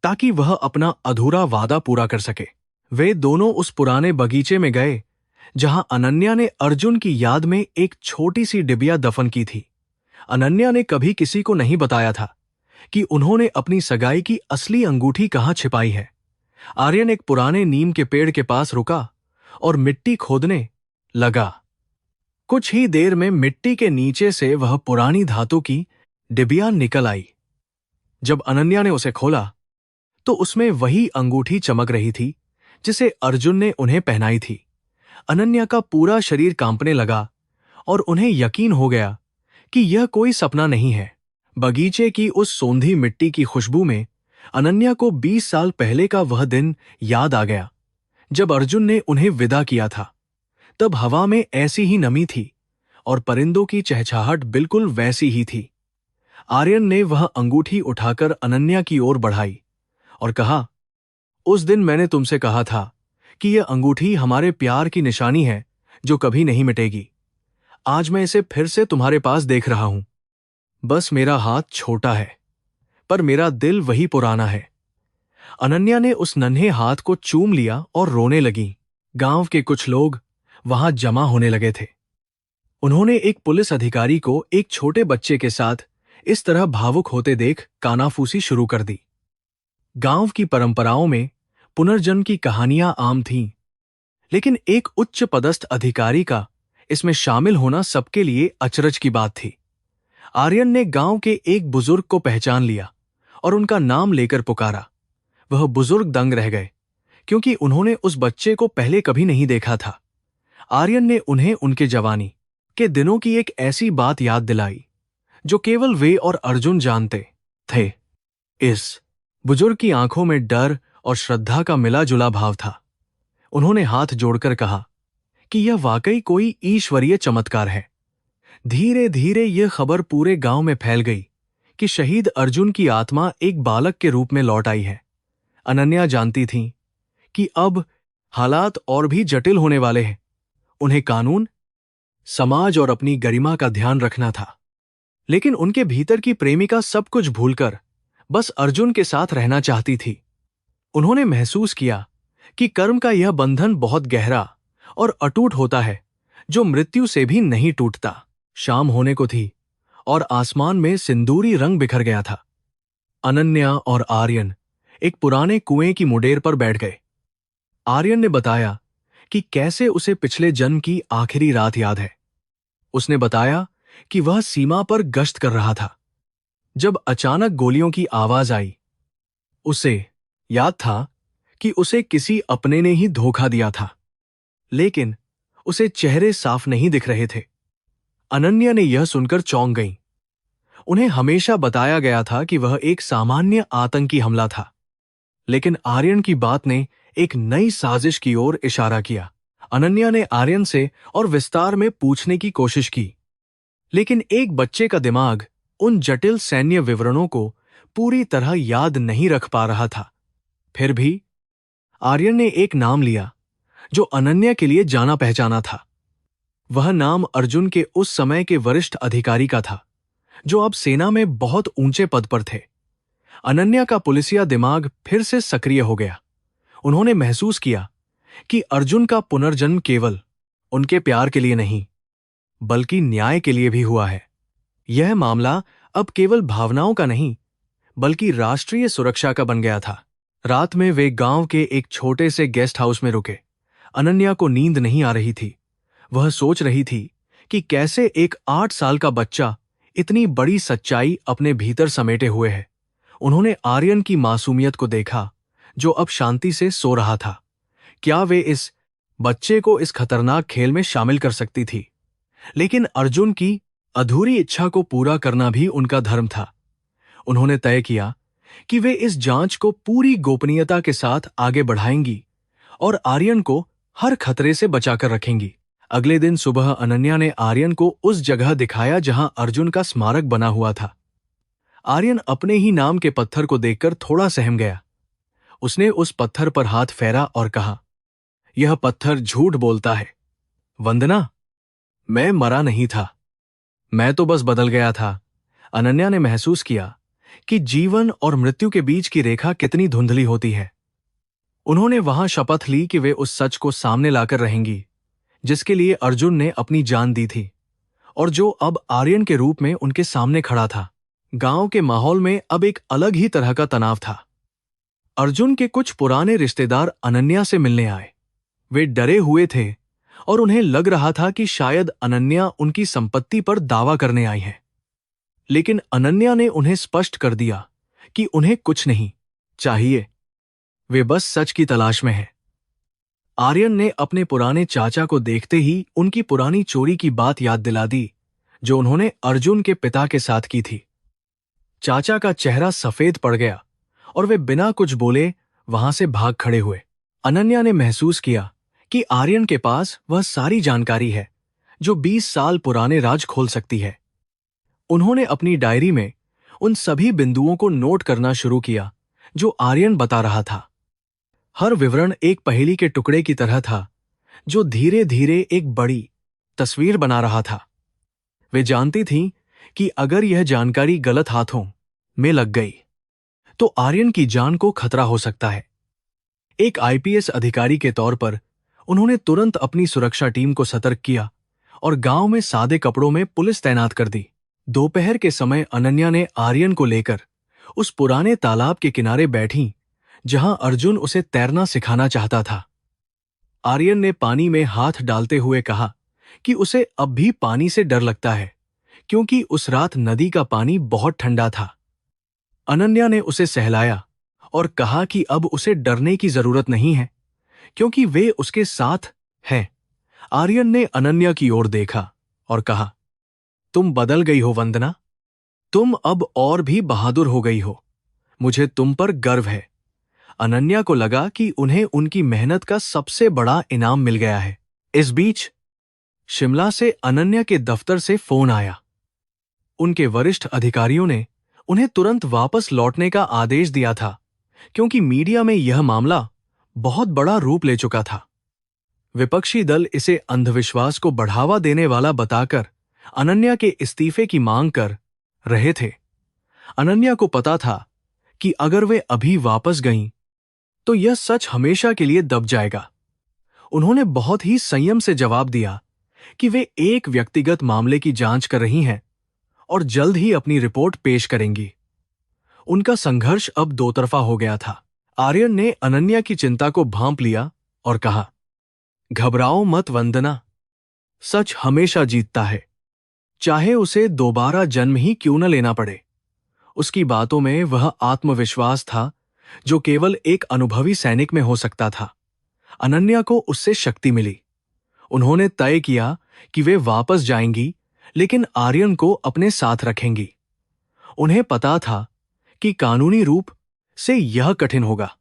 ताकि वह अपना अधूरा वादा पूरा कर सके। वे दोनों उस पुराने बगीचे में गए जहां अनन्या ने अर्जुन की याद में एक छोटी सी डिबिया दफन की थी। अनन्या ने कभी किसी को नहीं बताया था कि उन्होंने अपनी सगाई की असली अंगूठी कहां छिपाई है। आर्यन एक पुराने नीम के पेड़ के पास रुका और मिट्टी खोदने लगा। कुछ ही देर में मिट्टी के नीचे से वह पुरानी धातु की डिबिया निकल आई। जब अनन्या ने उसे खोला तो उसमें वही अंगूठी चमक रही थी जिसे अर्जुन ने उन्हें पहनाई थी। अनन्या का पूरा शरीर कांपने लगा और उन्हें यकीन हो गया कि यह कोई सपना नहीं है। बगीचे की उस सोंधी मिट्टी की खुशबू में अनन्या को 20 साल पहले का वह दिन याद आ गया जब अर्जुन ने उन्हें विदा किया था। तब हवा में ऐसी ही नमी थी और परिंदों की चहचहाहट बिल्कुल वैसी ही थी। आर्यन ने वह अंगूठी उठाकर अनन्या की ओर बढ़ाई और कहा, उस दिन मैंने तुमसे कहा था कि यह अंगूठी हमारे प्यार की निशानी है जो कभी नहीं मिटेगी। आज मैं इसे फिर से तुम्हारे पास देख रहा हूं। बस मेरा हाथ छोटा है, पर मेरा दिल वही पुराना है। अनन्या ने उस नन्हे हाथ को चूम लिया और रोने लगी। गांव के कुछ लोग वहां जमा होने लगे थे। उन्होंने एक पुलिस अधिकारी को एक छोटे बच्चे के साथ इस तरह भावुक होते देख कानाफूसी शुरू कर दी। गांव की परंपराओं में पुनर्जन्म की कहानियां आम थीं, लेकिन एक उच्च पदस्थ अधिकारी का इसमें शामिल होना सबके लिए अचरज की बात थी। आर्यन ने गांव के एक बुजुर्ग को पहचान लिया और उनका नाम लेकर पुकारा। वह बुजुर्ग दंग रह गए क्योंकि उन्होंने उस बच्चे को पहले कभी नहीं देखा था। आर्यन ने उन्हें उनके जवानी के दिनों की एक ऐसी बात याद दिलाई जो केवल वे और अर्जुन जानते थे। इस बुजुर्ग की आंखों में डर और श्रद्धा का मिला जुला भाव था। उन्होंने हाथ जोड़कर कहा कि यह वाकई कोई ईश्वरीय चमत्कार है। धीरे धीरे यह खबर पूरे गांव में फैल गई कि शहीद अर्जुन की आत्मा एक बालक के रूप में लौट आई है। अनन्या जानती थीं कि अब हालात और भी जटिल होने वाले हैं। उन्हें कानून, समाज और अपनी गरिमा का ध्यान रखना था, लेकिन उनके भीतर की प्रेमिका सब कुछ भूलकर बस अर्जुन के साथ रहना चाहती थी। उन्होंने महसूस किया कि कर्म का यह बंधन बहुत गहरा और अटूट होता है जो मृत्यु से भी नहीं टूटता। शाम होने को थी और आसमान में सिंदूरी रंग बिखर गया था। अनन्या और आर्यन एक पुराने कुएं की मुडेर पर बैठ गए। आर्यन ने बताया कि कैसे उसे पिछले जन्म की आखिरी रात याद है। उसने बताया कि वह सीमा पर गश्त कर रहा था जब अचानक गोलियों की आवाज आई। उसे याद था कि उसे किसी अपने ने ही धोखा दिया था, लेकिन उसे चेहरे साफ नहीं दिख रहे थे। अनन्या ने यह सुनकर चौंक गईं। उन्हें हमेशा बताया गया था कि वह एक सामान्य आतंकी हमला था, लेकिन आर्यन की बात ने एक नई साजिश की ओर इशारा किया। अनन्या ने आर्यन से और विस्तार में पूछने की कोशिश की, लेकिन एक बच्चे का दिमाग उन जटिल सैन्य विवरणों को पूरी तरह याद नहीं रख पा रहा था। फिर भी आर्यन ने एक नाम लिया जो अनन्या के लिए जाना पहचाना था। वह नाम अर्जुन के उस समय के वरिष्ठ अधिकारी का था जो अब सेना में बहुत ऊंचे पद पर थे। अनन्या का पुलिसिया दिमाग फिर से सक्रिय हो गया। उन्होंने महसूस किया कि अर्जुन का पुनर्जन्म केवल उनके प्यार के लिए नहीं, बल्कि न्याय के लिए भी हुआ है। यह मामला अब केवल भावनाओं का नहीं, बल्कि राष्ट्रीय सुरक्षा का बन गया था। रात में वे गांव के एक छोटे से गेस्ट हाउस में रुके। अनन्या को नींद नहीं आ रही थी। वह सोच रही थी कि कैसे एक 8 साल का बच्चा इतनी बड़ी सच्चाई अपने भीतर समेटे हुए है। उन्होंने आर्यन की मासूमियत को देखा जो अब शांति से सो रहा था। क्या वे इस बच्चे को इस खतरनाक खेल में शामिल कर सकती थी? लेकिन अर्जुन की अधूरी इच्छा को पूरा करना भी उनका धर्म था। उन्होंने तय किया कि वे इस जांच को पूरी गोपनीयता के साथ आगे बढ़ाएंगी और आर्यन को हर खतरे से बचाकर रखेंगी। अगले दिन सुबह अनन्या ने आर्यन को उस जगह दिखाया जहां अर्जुन का स्मारक बना हुआ था। आर्यन अपने ही नाम के पत्थर को देखकर थोड़ा सहम गया। उसने उस पत्थर पर हाथ फेरा और कहा, यह पत्थर झूठ बोलता है। वंदना, मैं मरा नहीं था, मैं तो बस बदल गया था। अनन्या ने महसूस किया कि जीवन और मृत्यु के बीच की रेखा कितनी धुंधली होती है। उन्होंने वहां शपथ ली कि वे उस सच को सामने लाकर रहेंगी जिसके लिए अर्जुन ने अपनी जान दी थी और जो अब आर्यन के रूप में उनके सामने खड़ा था। गांव के माहौल में अब एक अलग ही तरह का तनाव था। अर्जुन के कुछ पुराने रिश्तेदार अनन्या से मिलने आए। वे डरे हुए थे और उन्हें लग रहा था कि शायद अनन्या उनकी संपत्ति पर दावा करने आई है। लेकिन अनन्या ने उन्हें स्पष्ट कर दिया कि उन्हें कुछ नहीं चाहिए, वे बस सच की तलाश में हैं। आर्यन ने अपने पुराने चाचा को देखते ही उनकी पुरानी चोरी की बात याद दिला दी जो उन्होंने अर्जुन के पिता के साथ की थी। चाचा का चेहरा सफेद पड़ गया और वे बिना कुछ बोले वहां से भाग खड़े हुए। अनन्या ने महसूस किया कि आर्यन के पास वह सारी जानकारी है जो 20 साल पुराने राज खोल सकती है। उन्होंने अपनी डायरी में उन सभी बिंदुओं को नोट करना शुरू किया जो आर्यन बता रहा था। हर विवरण एक पहेली के टुकड़े की तरह था जो धीरे धीरे एक बड़ी तस्वीर बना रहा था। वे जानती थीं कि अगर यह जानकारी गलत हाथों में लग गई तो आर्यन की जान को खतरा हो सकता है। एक आईपीएस अधिकारी के तौर पर उन्होंने तुरंत अपनी सुरक्षा टीम को सतर्क किया और गांव में सादे कपड़ों में पुलिस तैनात कर दी। दोपहर के समय अनन्या ने आर्यन को लेकर उस पुराने तालाब के किनारे बैठी जहां अर्जुन उसे तैरना सिखाना चाहता था। आर्यन ने पानी में हाथ डालते हुए कहा कि उसे अब भी पानी से डर लगता है क्योंकि उस रात नदी का पानी बहुत ठंडा था। अनन्या ने उसे सहलाया और कहा कि अब उसे डरने की जरूरत नहीं है क्योंकि वे उसके साथ हैं। आर्यन ने अनन्या की ओर देखा और कहा, तुम बदल गई हो वंदना, तुम अब और भी बहादुर हो गई हो, मुझे तुम पर गर्व है। अनन्या को लगा कि उन्हें उनकी मेहनत का सबसे बड़ा इनाम मिल गया है। इस बीच शिमला से अनन्या के दफ्तर से फोन आया। उनके वरिष्ठ अधिकारियों ने उन्हें तुरंत वापस लौटने का आदेश दिया था क्योंकि मीडिया में यह मामला बहुत बड़ा रूप ले चुका था। विपक्षी दल इसे अंधविश्वास को बढ़ावा देने वाला बताकर अनन्या के इस्तीफे की मांग कर रहे थे। अनन्या को पता था कि अगर वे अभी वापस गईं तो यह सच हमेशा के लिए दब जाएगा। उन्होंने बहुत ही संयम से जवाब दिया कि वे एक व्यक्तिगत मामले की जांच कर रही हैं और जल्द ही अपनी रिपोर्ट पेश करेंगी। उनका संघर्ष अब दो तरफा हो गया था। आर्यन ने अनन्या की चिंता को भांप लिया और कहा, घबराओ मत वंदना, सच हमेशा जीतता है, चाहे उसे दोबारा जन्म ही क्यों न लेना पड़े। उसकी बातों में वह आत्मविश्वास था जो केवल एक अनुभवी सैनिक में हो सकता था। अनन्या को उससे शक्ति मिली। उन्होंने तय किया कि वे वापस जाएंगी लेकिन आर्यन को अपने साथ रखेंगी। उन्हें पता था कि कानूनी रूप से यह कठिन होगा,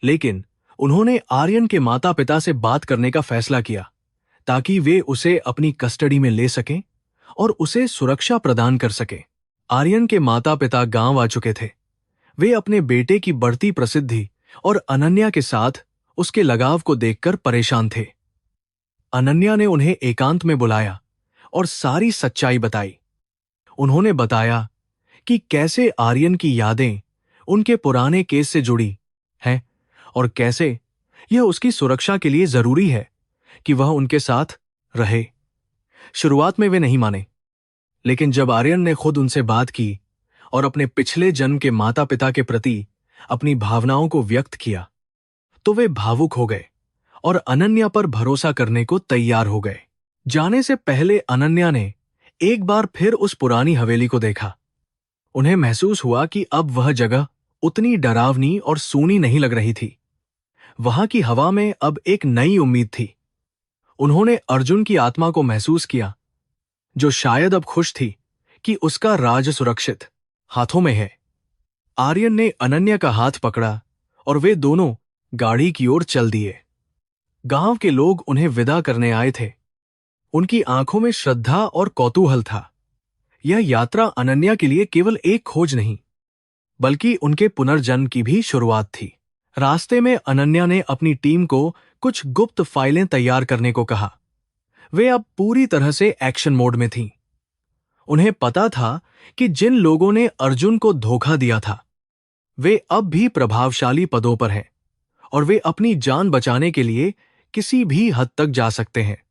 लेकिन उन्होंने आर्यन के माता पिता से बात करने का फैसला किया ताकि वे उसे अपनी कस्टडी में ले सकें और उसे सुरक्षा प्रदान कर सकें। आर्यन के माता पिता गांव आ चुके थे। वे अपने बेटे की बढ़ती प्रसिद्धि और अनन्या के साथ उसके लगाव को देखकर परेशान थे। अनन्या ने उन्हें एकांत में बुलाया और सारी सच्चाई बताई। उन्होंने बताया कि कैसे आर्यन की यादें उनके पुराने केस से जुड़ी हैं और कैसे यह उसकी सुरक्षा के लिए जरूरी है कि वह उनके साथ रहे। शुरुआत में वे नहीं माने, लेकिन जब आर्यन ने खुद उनसे बात की और अपने पिछले जन्म के माता पिता के प्रति अपनी भावनाओं को व्यक्त किया तो वे भावुक हो गए और अनन्या पर भरोसा करने को तैयार हो गए। जाने से पहले अनन्या ने एक बार फिर उस पुरानी हवेली को देखा। उन्हें महसूस हुआ कि अब वह जगह उतनी डरावनी और सूनी नहीं लग रही थी। वहां की हवा में अब एक नई उम्मीद थी। उन्होंने अर्जुन की आत्मा को महसूस किया जो शायद अब खुश थी कि उसका राज सुरक्षित हाथों में है। आर्यन ने अनन्या का हाथ पकड़ा और वे दोनों गाड़ी की ओर चल दिए। गांव के लोग उन्हें विदा करने आए थे। उनकी आंखों में श्रद्धा और कौतूहल था। यह यात्रा अनन्या के लिए केवल एक खोज नहीं, बल्कि उनके पुनर्जन्म की भी शुरुआत थी। रास्ते में अनन्या ने अपनी टीम को कुछ गुप्त फाइलें तैयार करने को कहा। वे अब पूरी तरह से एक्शन मोड में थीं। उन्हें पता था कि जिन लोगों ने अर्जुन को धोखा दिया था, वे अब भी प्रभावशाली पदों पर हैं और वे अपनी जान बचाने के लिए किसी भी हद तक जा सकते हैं।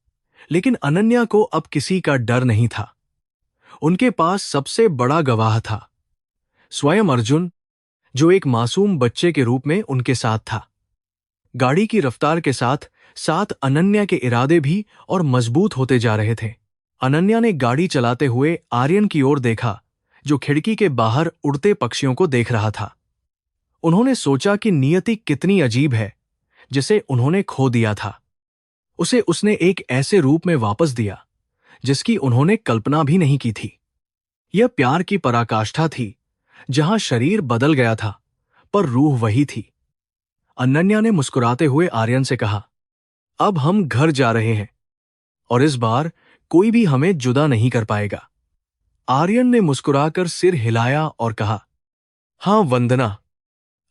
लेकिन अनन्या को अब किसी का डर नहीं था। उनके पास सबसे बड़ा गवाह था, स्वयं अर्जुन, जो एक मासूम बच्चे के रूप में उनके साथ था। गाड़ी की रफ्तार के साथ साथ अनन्या के इरादे भी और मजबूत होते जा रहे थे। अनन्या ने गाड़ी चलाते हुए आर्यन की ओर देखा, जो खिड़की के बाहर उड़ते पक्षियों को देख रहा था। उन्होंने सोचा कि नियति कितनी अजीब है, जिसे उन्होंने खो दिया था। उसे उसने एक ऐसे रूप में वापस दिया जिसकी उन्होंने कल्पना भी नहीं की थी। यह प्यार की पराकाष्ठा थी, जहां शरीर बदल गया था पर रूह वही थी। अनन्या ने मुस्कुराते हुए आर्यन से कहा, अब हम घर जा रहे हैं और इस बार कोई भी हमें जुदा नहीं कर पाएगा। आर्यन ने मुस्कुराकर सिर हिलाया और कहा, हां वंदना,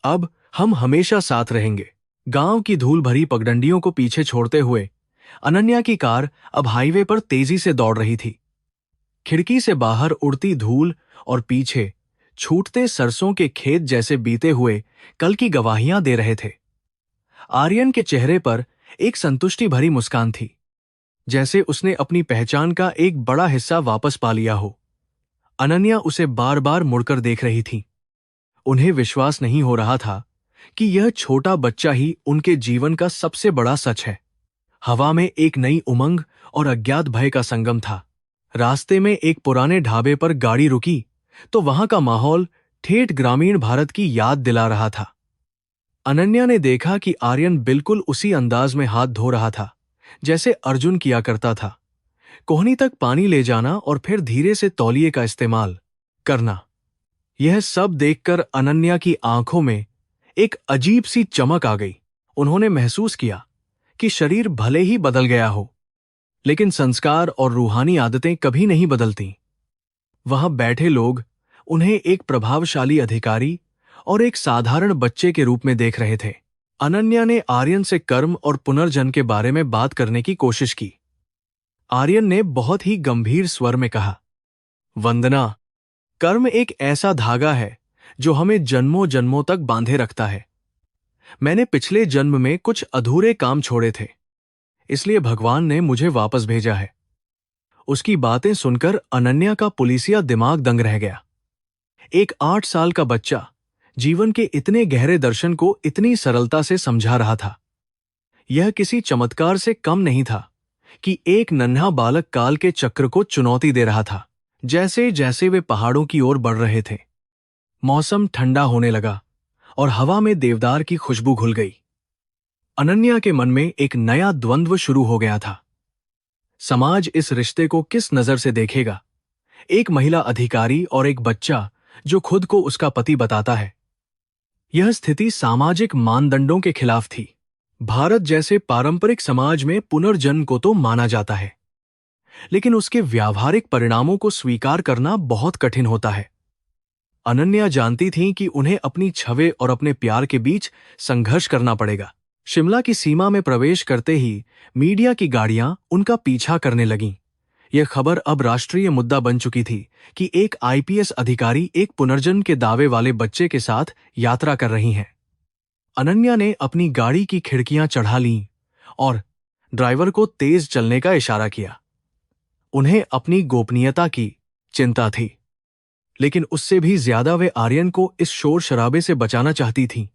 अब हम हमेशा साथ रहेंगे। गांव की धूल भरी पगडंडियों को पीछे छोड़ते हुए अनन्या की कार अब हाईवे पर तेजी से दौड़ रही थी। खिड़की से बाहर उड़ती धूल और पीछे छूटते सरसों के खेत जैसे बीते हुए कल की गवाहियां दे रहे थे। आर्यन के चेहरे पर एक संतुष्टि भरी मुस्कान थी, जैसे उसने अपनी पहचान का एक बड़ा हिस्सा वापस पा लिया हो। अनन्या उसे बार बार मुड़कर देख रही थी। उन्हें विश्वास नहीं हो रहा था कि यह छोटा बच्चा ही उनके जीवन का सबसे बड़ा सच है। हवा में एक नई उमंग और अज्ञात भय का संगम था। रास्ते में एक पुराने ढाबे पर गाड़ी रुकी तो वहां का माहौल ठेठ ग्रामीण भारत की याद दिला रहा था। अनन्या ने देखा कि आर्यन बिल्कुल उसी अंदाज में हाथ धो रहा था जैसे अर्जुन किया करता था, कोहनी तक पानी ले जाना और फिर धीरे से तौलिए का इस्तेमाल करना। यह सब देखकर अनन्या की आंखों में एक अजीब सी चमक आ गई। उन्होंने महसूस किया कि शरीर भले ही बदल गया हो, लेकिन संस्कार और रूहानी आदतें कभी नहीं बदलती। वहां बैठे लोग उन्हें एक प्रभावशाली अधिकारी और एक साधारण बच्चे के रूप में देख रहे थे। अनन्या ने आर्यन से कर्म और पुनर्जन्म के बारे में बात करने की कोशिश की। आर्यन ने बहुत ही गंभीर स्वर में कहा, वंदना, कर्म एक ऐसा धागा है जो हमें जन्मों जन्मों तक बांधे रखता है। मैंने पिछले जन्म में कुछ अधूरे काम छोड़े थे, इसलिए भगवान ने मुझे वापस भेजा है। उसकी बातें सुनकर अनन्या का पुलिसिया दिमाग दंग रह गया। एक 8 साल का बच्चा जीवन के इतने गहरे दर्शन को इतनी सरलता से समझा रहा था। यह किसी चमत्कार से कम नहीं था कि एक नन्हा बालक काल के चक्र को चुनौती दे रहा था। जैसे जैसे वे पहाड़ों की ओर बढ़ रहे थे, मौसम ठंडा होने लगा और हवा में देवदार की खुशबू घुल गई। अनन्या के मन में एक नया द्वंद्व शुरू हो गया था। समाज इस रिश्ते को किस नजर से देखेगा? एक महिला अधिकारी और एक बच्चा जो खुद को उसका पति बताता है। यह स्थिति सामाजिक मानदंडों के खिलाफ थी। भारत जैसे पारंपरिक समाज में पुनर्जन्म को तो माना जाता है, लेकिन उसके व्यावहारिक परिणामों को स्वीकार करना बहुत कठिन होता है। अनन्या जानती थीं कि उन्हें अपनी छवि और अपने प्यार के बीच संघर्ष करना पड़ेगा। शिमला की सीमा में प्रवेश करते ही मीडिया की गाड़ियां उनका पीछा करने लगीं। यह खबर अब राष्ट्रीय मुद्दा बन चुकी थी कि एक आईपीएस अधिकारी एक पुनर्जन्म के दावे वाले बच्चे के साथ यात्रा कर रही हैं। अनन्या ने अपनी गाड़ी की खिड़कियां चढ़ा लीं और ड्राइवर को तेज चलने का इशारा किया। उन्हें अपनी गोपनीयता की चिंता थी, लेकिन उससे भी ज्यादा वे आर्यन को इस शोर शराबे से बचाना चाहती थीं।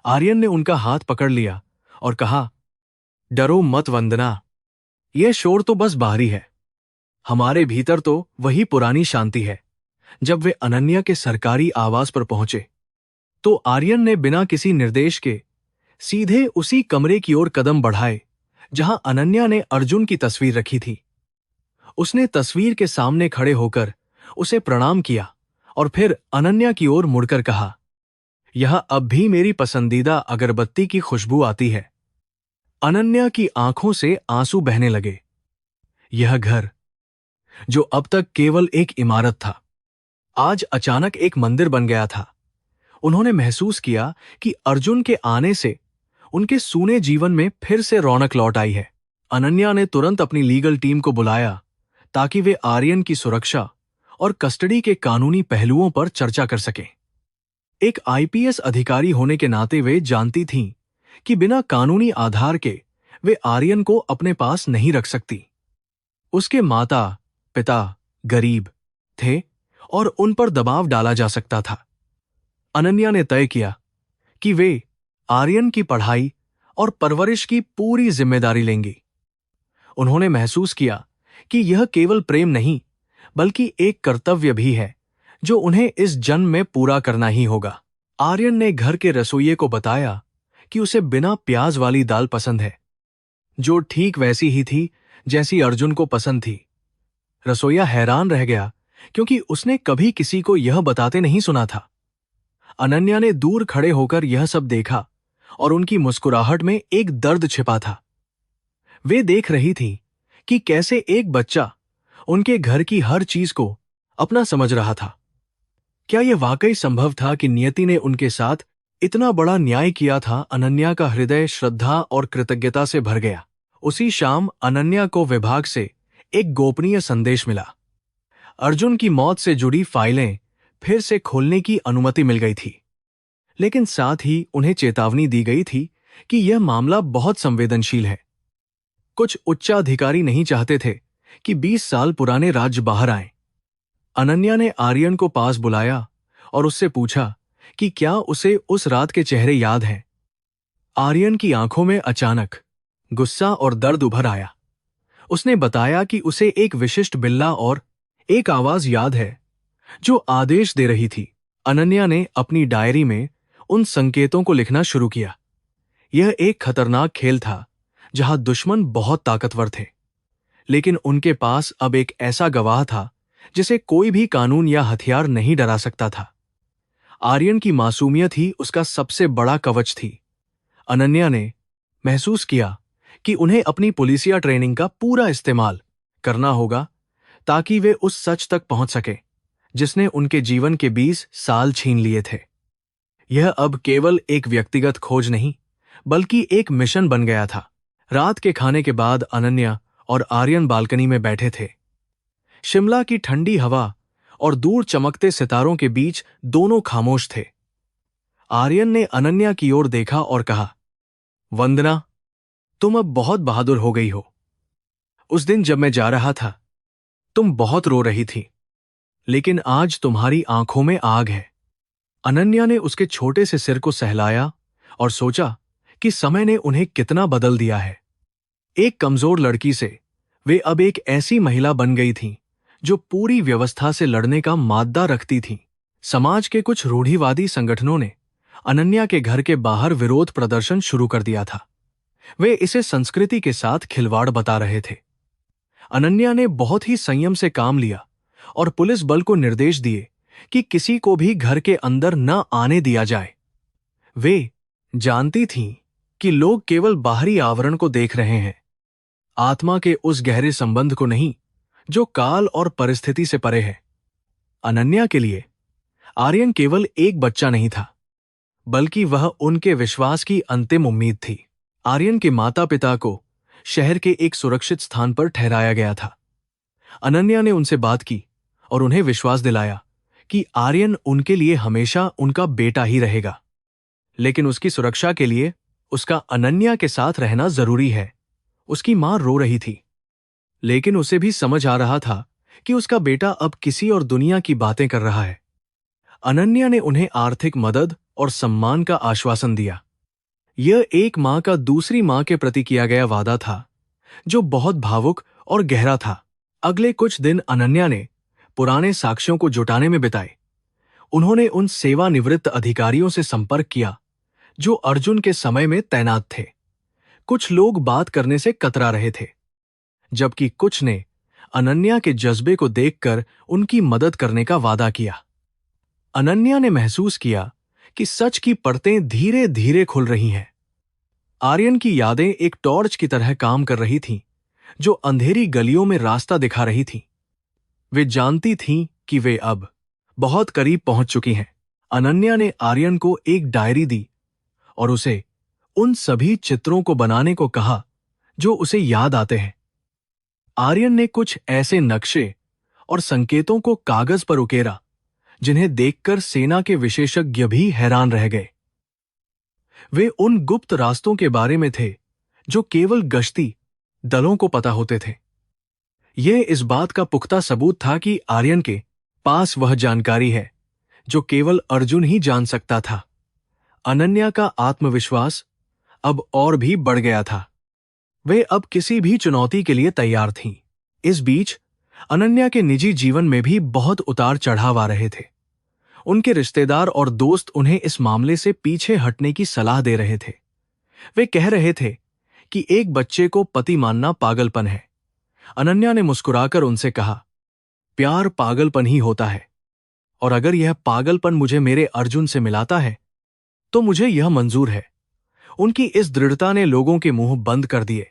आर्यन ने उनका हाथ पकड़ लिया और कहा, डरो मत वंदना, यह शोर तो बस बाहरी है, हमारे भीतर तो वही पुरानी शांति है। जब वे अनन्या के सरकारी आवास पर पहुंचे तो आर्यन ने बिना किसी निर्देश के सीधे उसी कमरे की ओर कदम बढ़ाए जहां अनन्या ने अर्जुन की तस्वीर रखी थी। उसने तस्वीर के सामने खड़े होकर उसे प्रणाम किया और फिर अनन्या की ओर मुड़कर कहा, यह अब भी मेरी पसंदीदा अगरबत्ती की खुशबू आती है। अनन्या की आंखों से आंसू बहने लगे। यह घर, जो अब तक केवल एक इमारत था, आज अचानक एक मंदिर बन गया था। उन्होंने महसूस किया कि अर्जुन के आने से उनके सूने जीवन में फिर से रौनक लौट आई है। अनन्या ने तुरंत अपनी लीगल टीम को बुलाया ताकि वे आर्यन की सुरक्षा और कस्टडी के कानूनी पहलुओं पर चर्चा कर सकें। एक आईपीएस अधिकारी होने के नाते वे जानती थीं कि बिना कानूनी आधार के वे आर्यन को अपने पास नहीं रख सकती। उसके माता पिता गरीब थे और उन पर दबाव डाला जा सकता था। अनन्या ने तय किया कि वे आर्यन की पढ़ाई और परवरिश की पूरी जिम्मेदारी लेंगी। उन्होंने महसूस किया कि यह केवल प्रेम नहीं, बल्कि एक कर्तव्य भी है जो उन्हें इस जन्म में पूरा करना ही होगा। आर्यन ने घर के रसोइये को बताया कि उसे बिना प्याज वाली दाल पसंद है, जो ठीक वैसी ही थी जैसी अर्जुन को पसंद थी। रसोइया हैरान रह गया क्योंकि उसने कभी किसी को यह बताते नहीं सुना था। अनन्या ने दूर खड़े होकर यह सब देखा और उनकी मुस्कुराहट में एक दर्द छिपा था। वे देख रही थी कि कैसे एक बच्चा उनके घर की हर चीज को अपना समझ रहा था। क्या यह वाकई संभव था कि नियति ने उनके साथ इतना बड़ा न्याय किया था? अनन्या का हृदय श्रद्धा और कृतज्ञता से भर गया। उसी शाम अनन्या को विभाग से एक गोपनीय संदेश मिला। अर्जुन की मौत से जुड़ी फाइलें फिर से खोलने की अनुमति मिल गई थी, लेकिन साथ ही उन्हें चेतावनी दी गई थी कि यह मामला बहुत संवेदनशील है। कुछ उच्चाधिकारी नहीं चाहते थे कि 20 साल पुराने राज्य बाहर आएं। अनन्या ने आर्यन को पास बुलाया और उससे पूछा कि क्या उसे उस रात के चेहरे याद हैं। आर्यन की आंखों में अचानक गुस्सा और दर्द उभर आया। उसने बताया कि उसे एक विशिष्ट बिल्ला और एक आवाज याद है जो आदेश दे रही थी। अनन्या ने अपनी डायरी में उन संकेतों को लिखना शुरू किया। यह एक खतरनाक खेल था जहां दुश्मन बहुत ताकतवर थे, लेकिन उनके पास अब एक ऐसा गवाह था जिसे कोई भी कानून या हथियार नहीं डरा सकता था। आर्यन की मासूमियत ही उसका सबसे बड़ा कवच थी। अनन्या ने महसूस किया कि उन्हें अपनी पुलिसिया ट्रेनिंग का पूरा इस्तेमाल करना होगा ताकि वे उस सच तक पहुंच सके जिसने उनके जीवन के 20 साल छीन लिए थे। यह अब केवल एक व्यक्तिगत खोज नहीं, बल्कि एक मिशन बन गया था। रात के खाने के बाद अनन्या और आर्यन बालकनी में बैठे थे। शिमला की ठंडी हवा और दूर चमकते सितारों के बीच दोनों खामोश थे। आर्यन ने अनन्या की ओर देखा और कहा, वंदना, तुम अब बहुत बहादुर हो गई हो। उस दिन जब मैं जा रहा था, तुम बहुत रो रही थी, लेकिन आज तुम्हारी आंखों में आग है। अनन्या ने उसके छोटे से सिर को सहलाया और सोचा कि समय ने उन्हें कितना बदल दिया है। एक कमजोर लड़की से वे अब एक ऐसी महिला बन गई थीं जो पूरी व्यवस्था से लड़ने का माद्दा रखती थीं। समाज के कुछ रूढ़िवादी संगठनों ने अनन्या के घर के बाहर विरोध प्रदर्शन शुरू कर दिया था। वे इसे संस्कृति के साथ खिलवाड़ बता रहे थे। अनन्या ने बहुत ही संयम से काम लिया और पुलिस बल को निर्देश दिए कि किसी को भी घर के अंदर न आने दिया जाए। वे जानती थीं कि लोग केवल बाहरी आवरण को देख रहे हैं, आत्मा के उस गहरे संबंध को नहीं जो काल और परिस्थिति से परे है। अनन्या के लिए आर्यन केवल एक बच्चा नहीं था, बल्कि वह उनके विश्वास की अंतिम उम्मीद थी। आर्यन के माता पिता को शहर के एक सुरक्षित स्थान पर ठहराया गया था। अनन्या ने उनसे बात की और उन्हें विश्वास दिलाया कि आर्यन उनके लिए हमेशा उनका बेटा ही रहेगा, लेकिन उसकी सुरक्षा के लिए उसका अनन्या के साथ रहना जरूरी है। उसकी मां रो रही थी, लेकिन उसे भी समझ आ रहा था कि उसका बेटा अब किसी और दुनिया की बातें कर रहा है। अनन्या ने उन्हें आर्थिक मदद और सम्मान का आश्वासन दिया। यह एक मां का दूसरी मां के प्रति किया गया वादा था, जो बहुत भावुक और गहरा था। अगले कुछ दिन अनन्या ने पुराने साक्ष्यों को जुटाने में बिताए। उन्होंने उन सेवानिवृत्त अधिकारियों से संपर्क किया जो अर्जुन के समय में तैनात थे। कुछ लोग बात करने से कतरा रहे थे, जबकि कुछ ने अनन्या के जज्बे को देखकर उनकी मदद करने का वादा किया। अनन्या ने महसूस किया कि सच की परतें धीरे धीरे खुल रही हैं। आर्यन की यादें एक टॉर्च की तरह काम कर रही थीं, जो अंधेरी गलियों में रास्ता दिखा रही थीं। वे जानती थीं कि वे अब बहुत करीब पहुंच चुकी हैं। अनन्या ने आर्यन को एक डायरी दी और उसे उन सभी चित्रों को बनाने को कहा जो उसे याद आते हैं। आर्यन ने कुछ ऐसे नक्शे और संकेतों को कागज पर उकेरा जिन्हें देखकर सेना के विशेषज्ञ भी हैरान रह गए। वे उन गुप्त रास्तों के बारे में थे जो केवल गश्ती दलों को पता होते थे। यह इस बात का पुख्ता सबूत था कि आर्यन के पास वह जानकारी है जो केवल अर्जुन ही जान सकता था। अनन्या का आत्मविश्वास अब और भी बढ़ गया था। वे अब किसी भी चुनौती के लिए तैयार थीं। इस बीच अनन्या के निजी जीवन में भी बहुत उतार चढ़ाव आ रहे थे। उनके रिश्तेदार और दोस्त उन्हें इस मामले से पीछे हटने की सलाह दे रहे थे। वे कह रहे थे कि एक बच्चे को पति मानना पागलपन है। अनन्या ने मुस्कुराकर उनसे कहा, प्यार पागलपन ही होता है, और अगर यह पागलपन मुझे मेरे अर्जुन से मिलाता है तो मुझे यह मंजूर है। उनकी इस दृढ़ता ने लोगों के मुंह बंद कर दिए।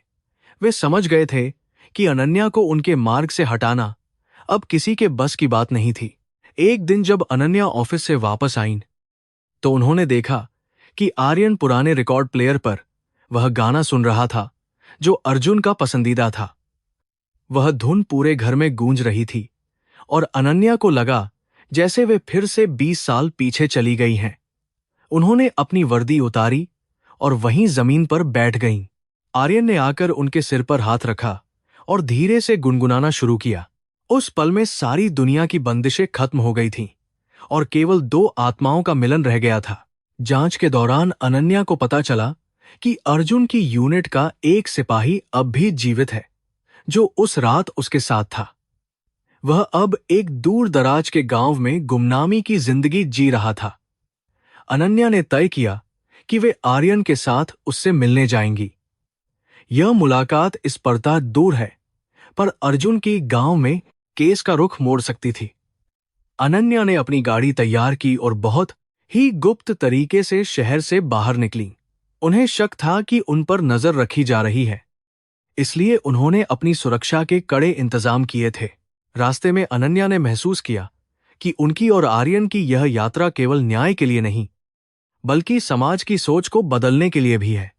वे समझ गए थे कि अनन्या को उनके मार्ग से हटाना अब किसी के बस की बात नहीं थी। एक दिन जब अनन्या ऑफिस से वापस आईं, तो उन्होंने देखा कि आर्यन पुराने रिकॉर्ड प्लेयर पर वह गाना सुन रहा था जो अर्जुन का पसंदीदा था। वह धुन पूरे घर में गूंज रही थी और अनन्या को लगा जैसे वे फिर से 20 साल पीछे चली गई हैं। उन्होंने अपनी वर्दी उतारी और वहीं जमीन पर बैठ गईं। आर्यन ने आकर उनके सिर पर हाथ रखा और धीरे से गुनगुनाना शुरू किया। उस पल में सारी दुनिया की बंदिशें खत्म हो गई थीं और केवल दो आत्माओं का मिलन रह गया था। जांच के दौरान अनन्या को पता चला कि अर्जुन की यूनिट का एक सिपाही अब भी जीवित है, जो उस रात उसके साथ था। वह अब एक दूर दराज के गांव में गुमनामी की जिंदगी जी रहा था। अनन्या ने तय किया कि वे आर्यन के साथ उससे मिलने जाएंगी। यह मुलाकात स्पर्धा दूर है, पर अर्जुन की गांव में केस का रुख मोड़ सकती थी। अनन्या ने अपनी गाड़ी तैयार की और बहुत ही गुप्त तरीके से शहर से बाहर निकली। उन्हें शक था कि उन पर नजर रखी जा रही है, इसलिए उन्होंने अपनी सुरक्षा के कड़े इंतजाम किए थे। रास्ते में अनन्या ने महसूस किया कि उनकी और आर्यन की यह यात्रा केवल न्याय के लिए नहीं, बल्कि समाज की सोच को बदलने के लिए भी है।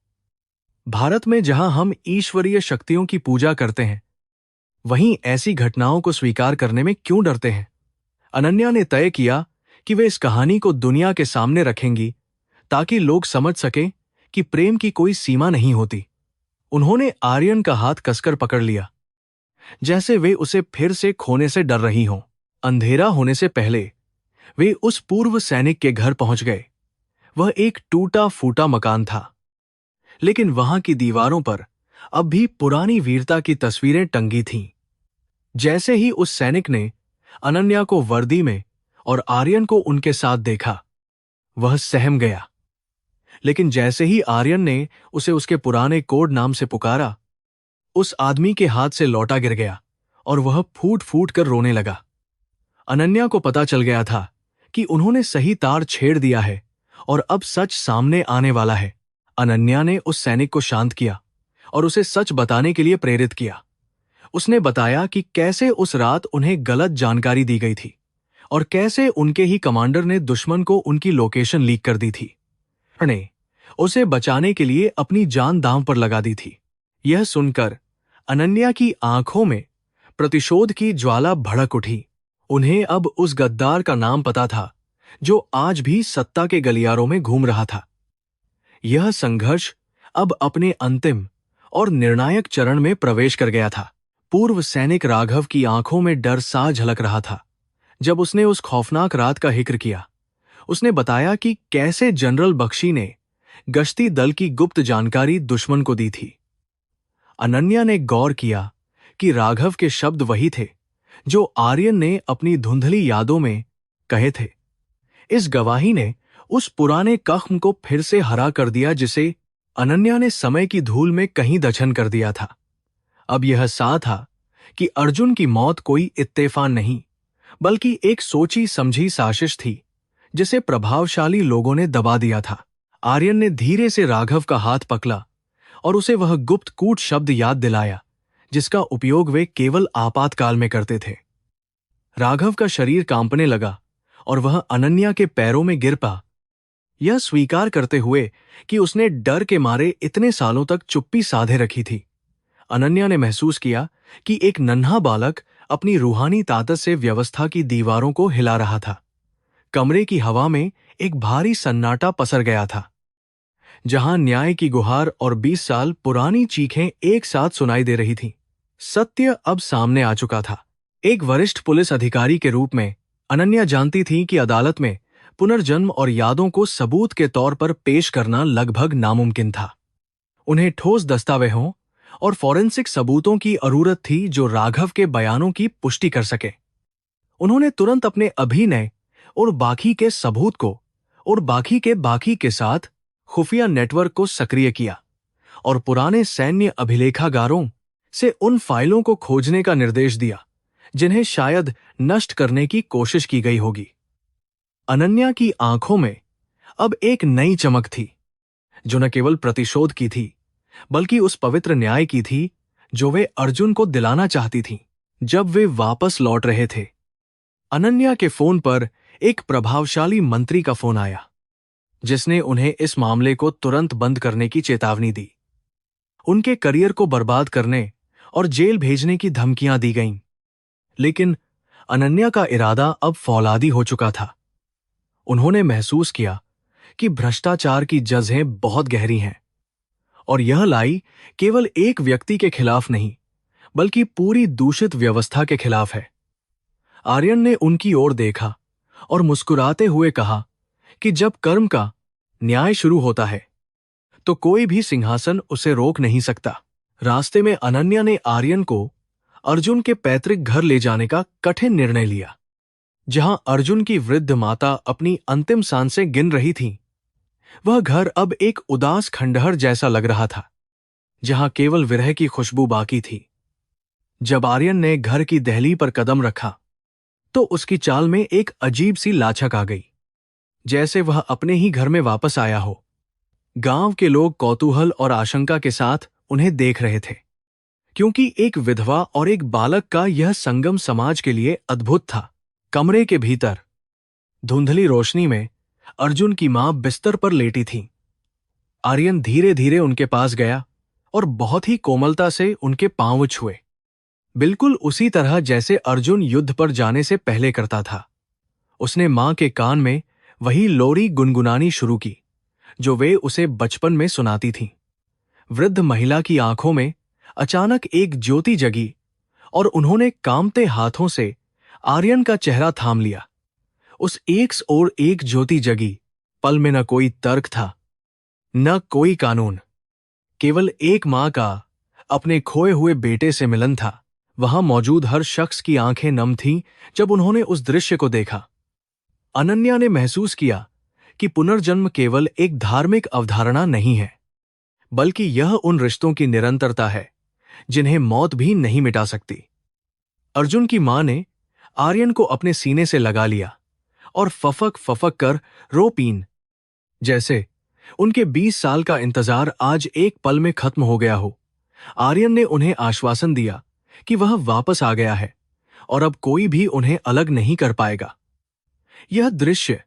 भारत में जहां हम ईश्वरीय शक्तियों की पूजा करते हैं, वहीं ऐसी घटनाओं को स्वीकार करने में क्यों डरते हैं? अनन्या ने तय किया कि वे इस कहानी को दुनिया के सामने रखेंगी ताकि लोग समझ सकें कि प्रेम की कोई सीमा नहीं होती। उन्होंने आर्यन का हाथ कसकर पकड़ लिया, जैसे वे उसे फिर से खोने से डर रही हों। अंधेरा होने से पहले वे उस पूर्व सैनिक के घर पहुंच गए। वह एक टूटा फूटा मकान था, लेकिन वहां की दीवारों पर अब भी पुरानी वीरता की तस्वीरें टंगी थीं। जैसे ही उस सैनिक ने अनन्या को वर्दी में और आर्यन को उनके साथ देखा, वह सहम गया। लेकिन जैसे ही आर्यन ने उसे उसके पुराने कोड नाम से पुकारा, उस आदमी के हाथ से लौटा गिर गया और वह फूट फूट कर रोने लगा। अनन्या को पता चल गया था कि उन्होंने सही तार छेड़ दिया है और अब सच सामने आने वाला है। अनन्या ने उस सैनिक को शांत किया और उसे सच बताने के लिए प्रेरित किया। उसने बताया कि कैसे उस रात उन्हें गलत जानकारी दी गई थी और कैसे उनके ही कमांडर ने दुश्मन को उनकी लोकेशन लीक कर दी थी। ने उसे बचाने के लिए अपनी जान दांव पर लगा दी थी। यह सुनकर अनन्या की आंखों में प्रतिशोध की ज्वाला भड़क उठी। उन्हें अब उस गद्दार का नाम पता था जो आज भी सत्ता के गलियारों में घूम रहा था। यह संघर्ष अब अपने अंतिम और निर्णायक चरण में प्रवेश कर गया था। पूर्व सैनिक राघव की आंखों में डर सा झलक रहा था जब उसने उस खौफनाक रात का जिक्र किया। उसने बताया कि कैसे जनरल बख्शी ने गश्ती दल की गुप्त जानकारी दुश्मन को दी थी। अनन्या ने गौर किया कि राघव के शब्द वही थे जो आर्यन ने अपनी धुंधली यादों में कहे थे। इस गवाही ने उस पुराने जख्म को फिर से हरा कर दिया जिसे अनन्या ने समय की धूल में कहीं दफन कर दिया था। अब यह साफ था कि अर्जुन की मौत कोई इत्तेफाक नहीं, बल्कि एक सोची समझी साजिश थी जिसे प्रभावशाली लोगों ने दबा दिया था। आर्यन ने धीरे से राघव का हाथ पकड़ा और उसे वह गुप्त कूट शब्द याद दिलाया जिसका उपयोग वे केवल आपातकाल में करते थे। राघव का शरीर कांपने लगा और वह अनन्या के पैरों में गिर पड़ा, यह स्वीकार करते हुए कि उसने डर के मारे इतने सालों तक चुप्पी साधे रखी थी। अनन्या ने महसूस किया कि एक नन्हा बालक अपनी रूहानी ताकत से व्यवस्था की दीवारों को हिला रहा था। कमरे की हवा में एक भारी सन्नाटा पसर गया था, जहां न्याय की गुहार और 20 साल पुरानी चीखें एक साथ सुनाई दे रही थीं। सत्य अब सामने आ चुका था। एक वरिष्ठ पुलिस अधिकारी के रूप में अनन्या जानती थी कि अदालत में पुनर्जन्म और यादों को सबूत के तौर पर पेश करना लगभग नामुमकिन था। उन्हें ठोस दस्तावेजों और फॉरेंसिक सबूतों की जरूरत थी जो राघव के बयानों की पुष्टि कर सके। उन्होंने तुरंत अपने अभिनय और बाकी के सबूत को और बाकी के साथ खुफिया नेटवर्क को सक्रिय किया और पुराने सैन्य अभिलेखागारों से उन फाइलों को खोजने का निर्देश दिया जिन्हें शायद नष्ट करने की कोशिश की गई होगी। अनन्या की आंखों में अब एक नई चमक थी, जो न केवल प्रतिशोध की थी बल्कि उस पवित्र न्याय की थी जो वे अर्जुन को दिलाना चाहती थीं। जब वे वापस लौट रहे थे, अनन्या के फोन पर एक प्रभावशाली मंत्री का फोन आया, जिसने उन्हें इस मामले को तुरंत बंद करने की चेतावनी दी। उनके करियर को बर्बाद करने और जेल भेजने की धमकियां दी गईं। लेकिन अनन्या का इरादा अब फौलादी हो चुका था। उन्होंने महसूस किया कि भ्रष्टाचार की जजें बहुत गहरी हैं और यह लाई केवल एक व्यक्ति के खिलाफ नहीं बल्कि पूरी दूषित व्यवस्था के खिलाफ है। आर्यन ने उनकी ओर देखा और मुस्कुराते हुए कहा कि जब कर्म का न्याय शुरू होता है तो कोई भी सिंहासन उसे रोक नहीं सकता। रास्ते में अनन्या ने आर्यन को अर्जुन के पैतृक घर ले जाने का कठिन निर्णय लिया, जहां अर्जुन की वृद्ध माता अपनी अंतिम सांसें गिन रही थी। वह घर अब एक उदास खंडहर जैसा लग रहा था, जहां केवल विरह की खुशबू बाकी थी। जब आर्यन ने घर की दहली पर कदम रखा तो उसकी चाल में एक अजीब सी लाछक आ गई, जैसे वह अपने ही घर में वापस आया हो। गांव के लोग कौतूहल और आशंका के साथ उन्हें देख रहे थे, क्योंकि एक विधवा और एक बालक का यह संगम समाज के लिए अद्भुत था। कमरे के भीतर धुंधली रोशनी में अर्जुन की मां बिस्तर पर लेटी थी। आर्यन धीरे धीरे उनके पास गया और बहुत ही कोमलता से उनके पांव छुए, बिल्कुल उसी तरह जैसे अर्जुन युद्ध पर जाने से पहले करता था। उसने मां के कान में वही लोरी गुनगुनानी शुरू की जो वे उसे बचपन में सुनाती थीं। वृद्ध महिला की आंखों में अचानक एक ज्योति जगी और उन्होंने कांपते हाथों से आर्यन का चेहरा थाम लिया। उस एक और एक ज्योति जगी पल में न कोई तर्क था, न कोई कानून, केवल एक मां का अपने खोए हुए बेटे से मिलन था। वहां मौजूद हर शख्स की आंखें नम थीं जब उन्होंने उस दृश्य को देखा। अनन्या ने महसूस किया कि पुनर्जन्म केवल एक धार्मिक अवधारणा नहीं है, बल्कि यह उन रिश्तों की निरंतरता है जिन्हें मौत भी नहीं मिटा सकती। अर्जुन की मां ने आर्यन को अपने सीने से लगा लिया और फफक फफक कर रो पीन, जैसे उनके 20 साल का इंतजार आज एक पल में खत्म हो गया हो। आर्यन ने उन्हें आश्वासन दिया कि वह वापस आ गया है और अब कोई भी उन्हें अलग नहीं कर पाएगा। यह दृश्य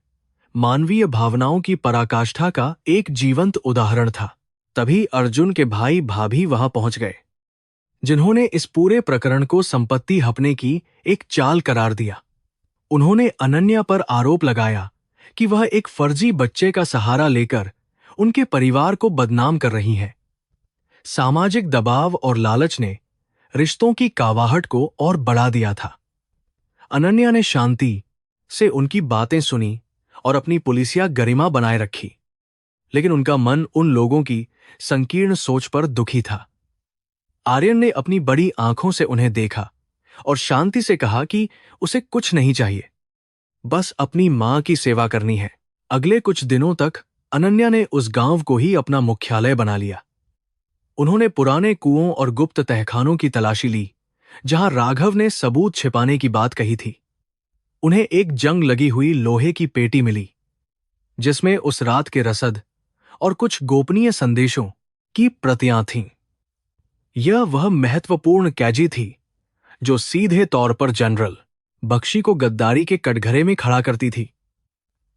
मानवीय भावनाओं की पराकाष्ठा का एक जीवंत उदाहरण था। तभी अर्जुन के भाई भाभी वहां पहुंच गए, जिन्होंने इस पूरे प्रकरण को संपत्ति हपने की एक चाल करार दिया। उन्होंने अनन्या पर आरोप लगाया कि वह एक फर्जी बच्चे का सहारा लेकर उनके परिवार को बदनाम कर रही है। सामाजिक दबाव और लालच ने रिश्तों की कावाहट को और बढ़ा दिया था। अनन्या ने शांति से उनकी बातें सुनी और अपनी पुलिसिया गरिमा बनाए रखी, लेकिन उनका मन उन लोगों की संकीर्ण सोच पर दुखी था। आर्यन ने अपनी बड़ी आंखों से उन्हें देखा और शांति से कहा कि उसे कुछ नहीं चाहिए, बस अपनी मां की सेवा करनी है। अगले कुछ दिनों तक अनन्या ने उस गांव को ही अपना मुख्यालय बना लिया। उन्होंने पुराने कुओं और गुप्त तहखानों की तलाशी ली, जहां राघव ने सबूत छिपाने की बात कही थी। उन्हें एक जंग लगी हुई लोहे की पेटी मिली, जिसमें उस रात के रसद और कुछ गोपनीय संदेशों की प्रतियां थीं। यह वह महत्वपूर्ण कैजी थी जो सीधे तौर पर जनरल बख्शी को गद्दारी के कटघरे में खड़ा करती थी।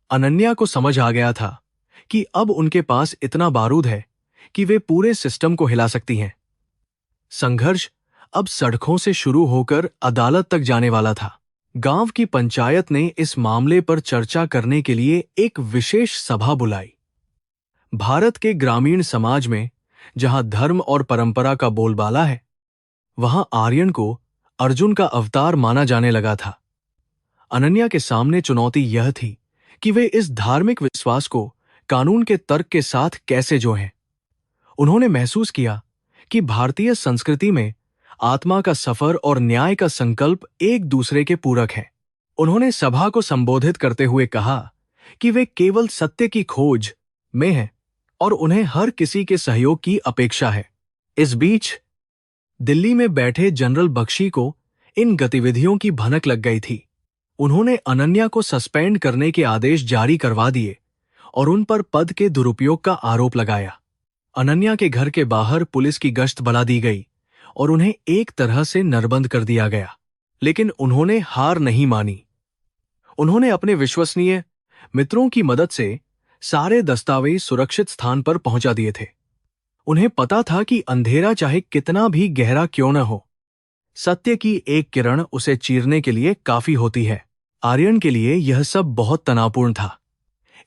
अनन्या को समझ आ गया था कि अब उनके पास इतना बारूद है कि वे पूरे सिस्टम को हिला सकती हैं। संघर्ष अब सड़कों से शुरू होकर अदालत तक जाने वाला था। गांव की पंचायत ने इस मामले पर चर्चा करने के लिए एक विशेष सभा बुलाई। भारत के ग्रामीण समाज में जहां धर्म और परंपरा का बोलबाला है, वहां आर्यन को अर्जुन का अवतार माना जाने लगा था। अनन्या के सामने चुनौती यह थी कि वे इस धार्मिक विश्वास को कानून के तर्क के साथ कैसे जोड़ें। उन्होंने महसूस किया कि भारतीय संस्कृति में आत्मा का सफर और न्याय का संकल्प एक दूसरे के पूरक हैं। उन्होंने सभा को संबोधित करते हुए कहा कि वे केवल सत्य की खोज में हैं और उन्हें हर किसी के सहयोग की अपेक्षा है। इस बीच दिल्ली में बैठे जनरल बख्शी को इन गतिविधियों की भनक लग गई थी। उन्होंने अनन्या को सस्पेंड करने के आदेश जारी करवा दिए और उन पर पद के दुरुपयोग का आरोप लगाया। अनन्या के घर के बाहर पुलिस की गश्त बढ़ा दी गई और उन्हें एक तरह से नरबंद कर दिया गया, लेकिन उन्होंने हार नहीं मानी। उन्होंने अपने विश्वसनीय मित्रों की मदद से सारे दस्तावेज सुरक्षित स्थान पर पहुंचा दिए थे। उन्हें पता था कि अंधेरा चाहे कितना भी गहरा क्यों न हो, सत्य की एक किरण उसे चीरने के लिए काफी होती है। आर्यन के लिए यह सब बहुत तनावपूर्ण था।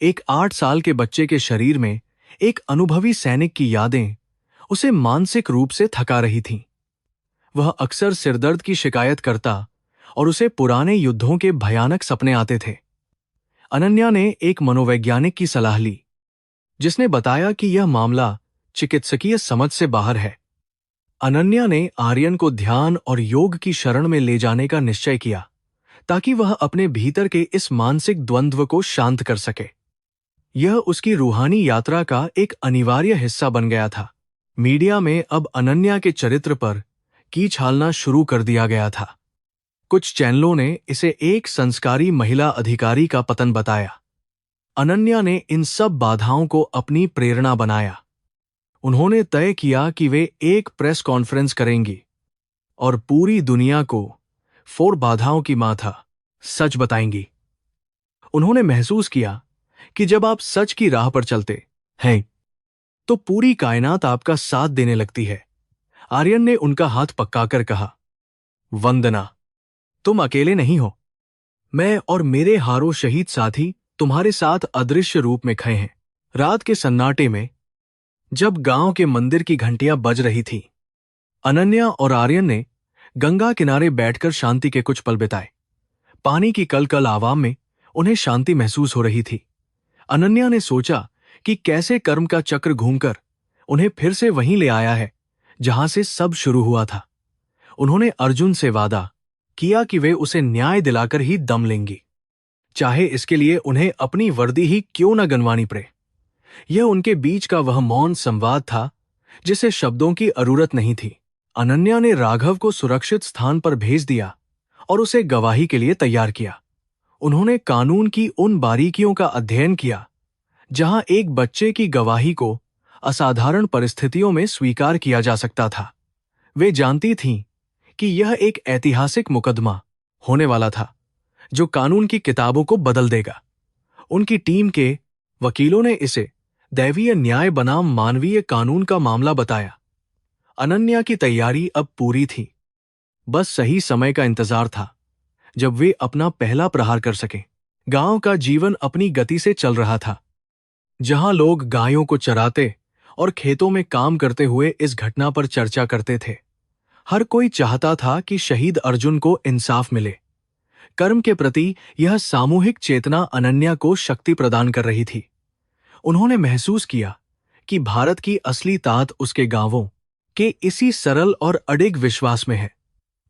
एक 8 साल के बच्चे के शरीर में एक अनुभवी सैनिक की यादें उसे मानसिक रूप से थका रही थीं। वह अक्सर सिरदर्द की शिकायत करता और उसे पुराने युद्धों के भयानक सपने आते थे। अनन्या ने एक मनोवैज्ञानिक की सलाह ली, जिसने बताया कि यह मामला चिकित्सकीय समझ से बाहर है। अनन्या ने आर्यन को ध्यान और योग की शरण में ले जाने का निश्चय किया ताकि वह अपने भीतर के इस मानसिक द्वंद्व को शांत कर सके। यह उसकी रूहानी यात्रा का एक अनिवार्य हिस्सा बन गया था। मीडिया में अब अनन्या के चरित्र पर कीछालना शुरू कर दिया गया था। कुछ चैनलों ने इसे एक संस्कारी महिला अधिकारी का पतन बताया। अनन्या ने इन सब बाधाओं को अपनी प्रेरणा बनाया। उन्होंने तय किया कि वे एक प्रेस कॉन्फ्रेंस करेंगी और पूरी दुनिया को 4 बाधाओं की माथा सच बताएंगी। उन्होंने महसूस किया कि जब आप सच की राह पर चलते हैं तो पूरी कायनात आपका साथ देने लगती है। आर्यन ने उनका हाथ पक्काकर कहा, वंदना, तुम अकेले नहीं हो। मैं और मेरे हारो शहीद साथी तुम्हारे साथ अदृश्य रूप में खड़े हैं। रात के सन्नाटे में जब गांव के मंदिर की घंटियां बज रही थीं, अनन्या और आर्यन ने गंगा किनारे बैठकर शांति के कुछ पल बिताए। पानी की कलकल आवाम में उन्हें शांति महसूस हो रही थी। अनन्या ने सोचा कि कैसे कर्म का चक्र घूमकर उन्हें फिर से वहीं ले आया है जहां से सब शुरू हुआ था। उन्होंने अर्जुन से वादा किया कि वे उसे न्याय दिलाकर ही दम लेंगी, चाहे इसके लिए उन्हें अपनी वर्दी ही क्यों न गंवानी पड़े। यह उनके बीच का वह मौन संवाद था जिसे शब्दों की जरूरत नहीं थी। अनन्या ने राघव को सुरक्षित स्थान पर भेज दिया और उसे गवाही के लिए तैयार किया। उन्होंने कानून की उन बारीकियों का अध्ययन किया जहां एक बच्चे की गवाही को असाधारण परिस्थितियों में स्वीकार किया जा सकता था। वे जानती थीं कि यह एक ऐतिहासिक मुकदमा होने वाला था जो कानून की किताबों को बदल देगा। उनकी टीम के वकीलों ने इसे दैवीय न्याय बनाम मानवीय कानून का मामला बताया। अनन्या की तैयारी अब पूरी थी। बस सही समय का इंतजार था जब वे अपना पहला प्रहार कर सकें। गांव का जीवन अपनी गति से चल रहा था। जहां लोग गायों को चराते और खेतों में काम करते हुए इस घटना पर चर्चा करते थे, हर कोई चाहता था कि शहीद अर्जुन को इंसाफ मिले। कर्म के प्रति यह सामूहिक चेतना अनन्या को शक्ति प्रदान कर रही थी। उन्होंने महसूस किया कि भारत की असली ताकत उसके गांवों के इसी सरल और अडिग विश्वास में है।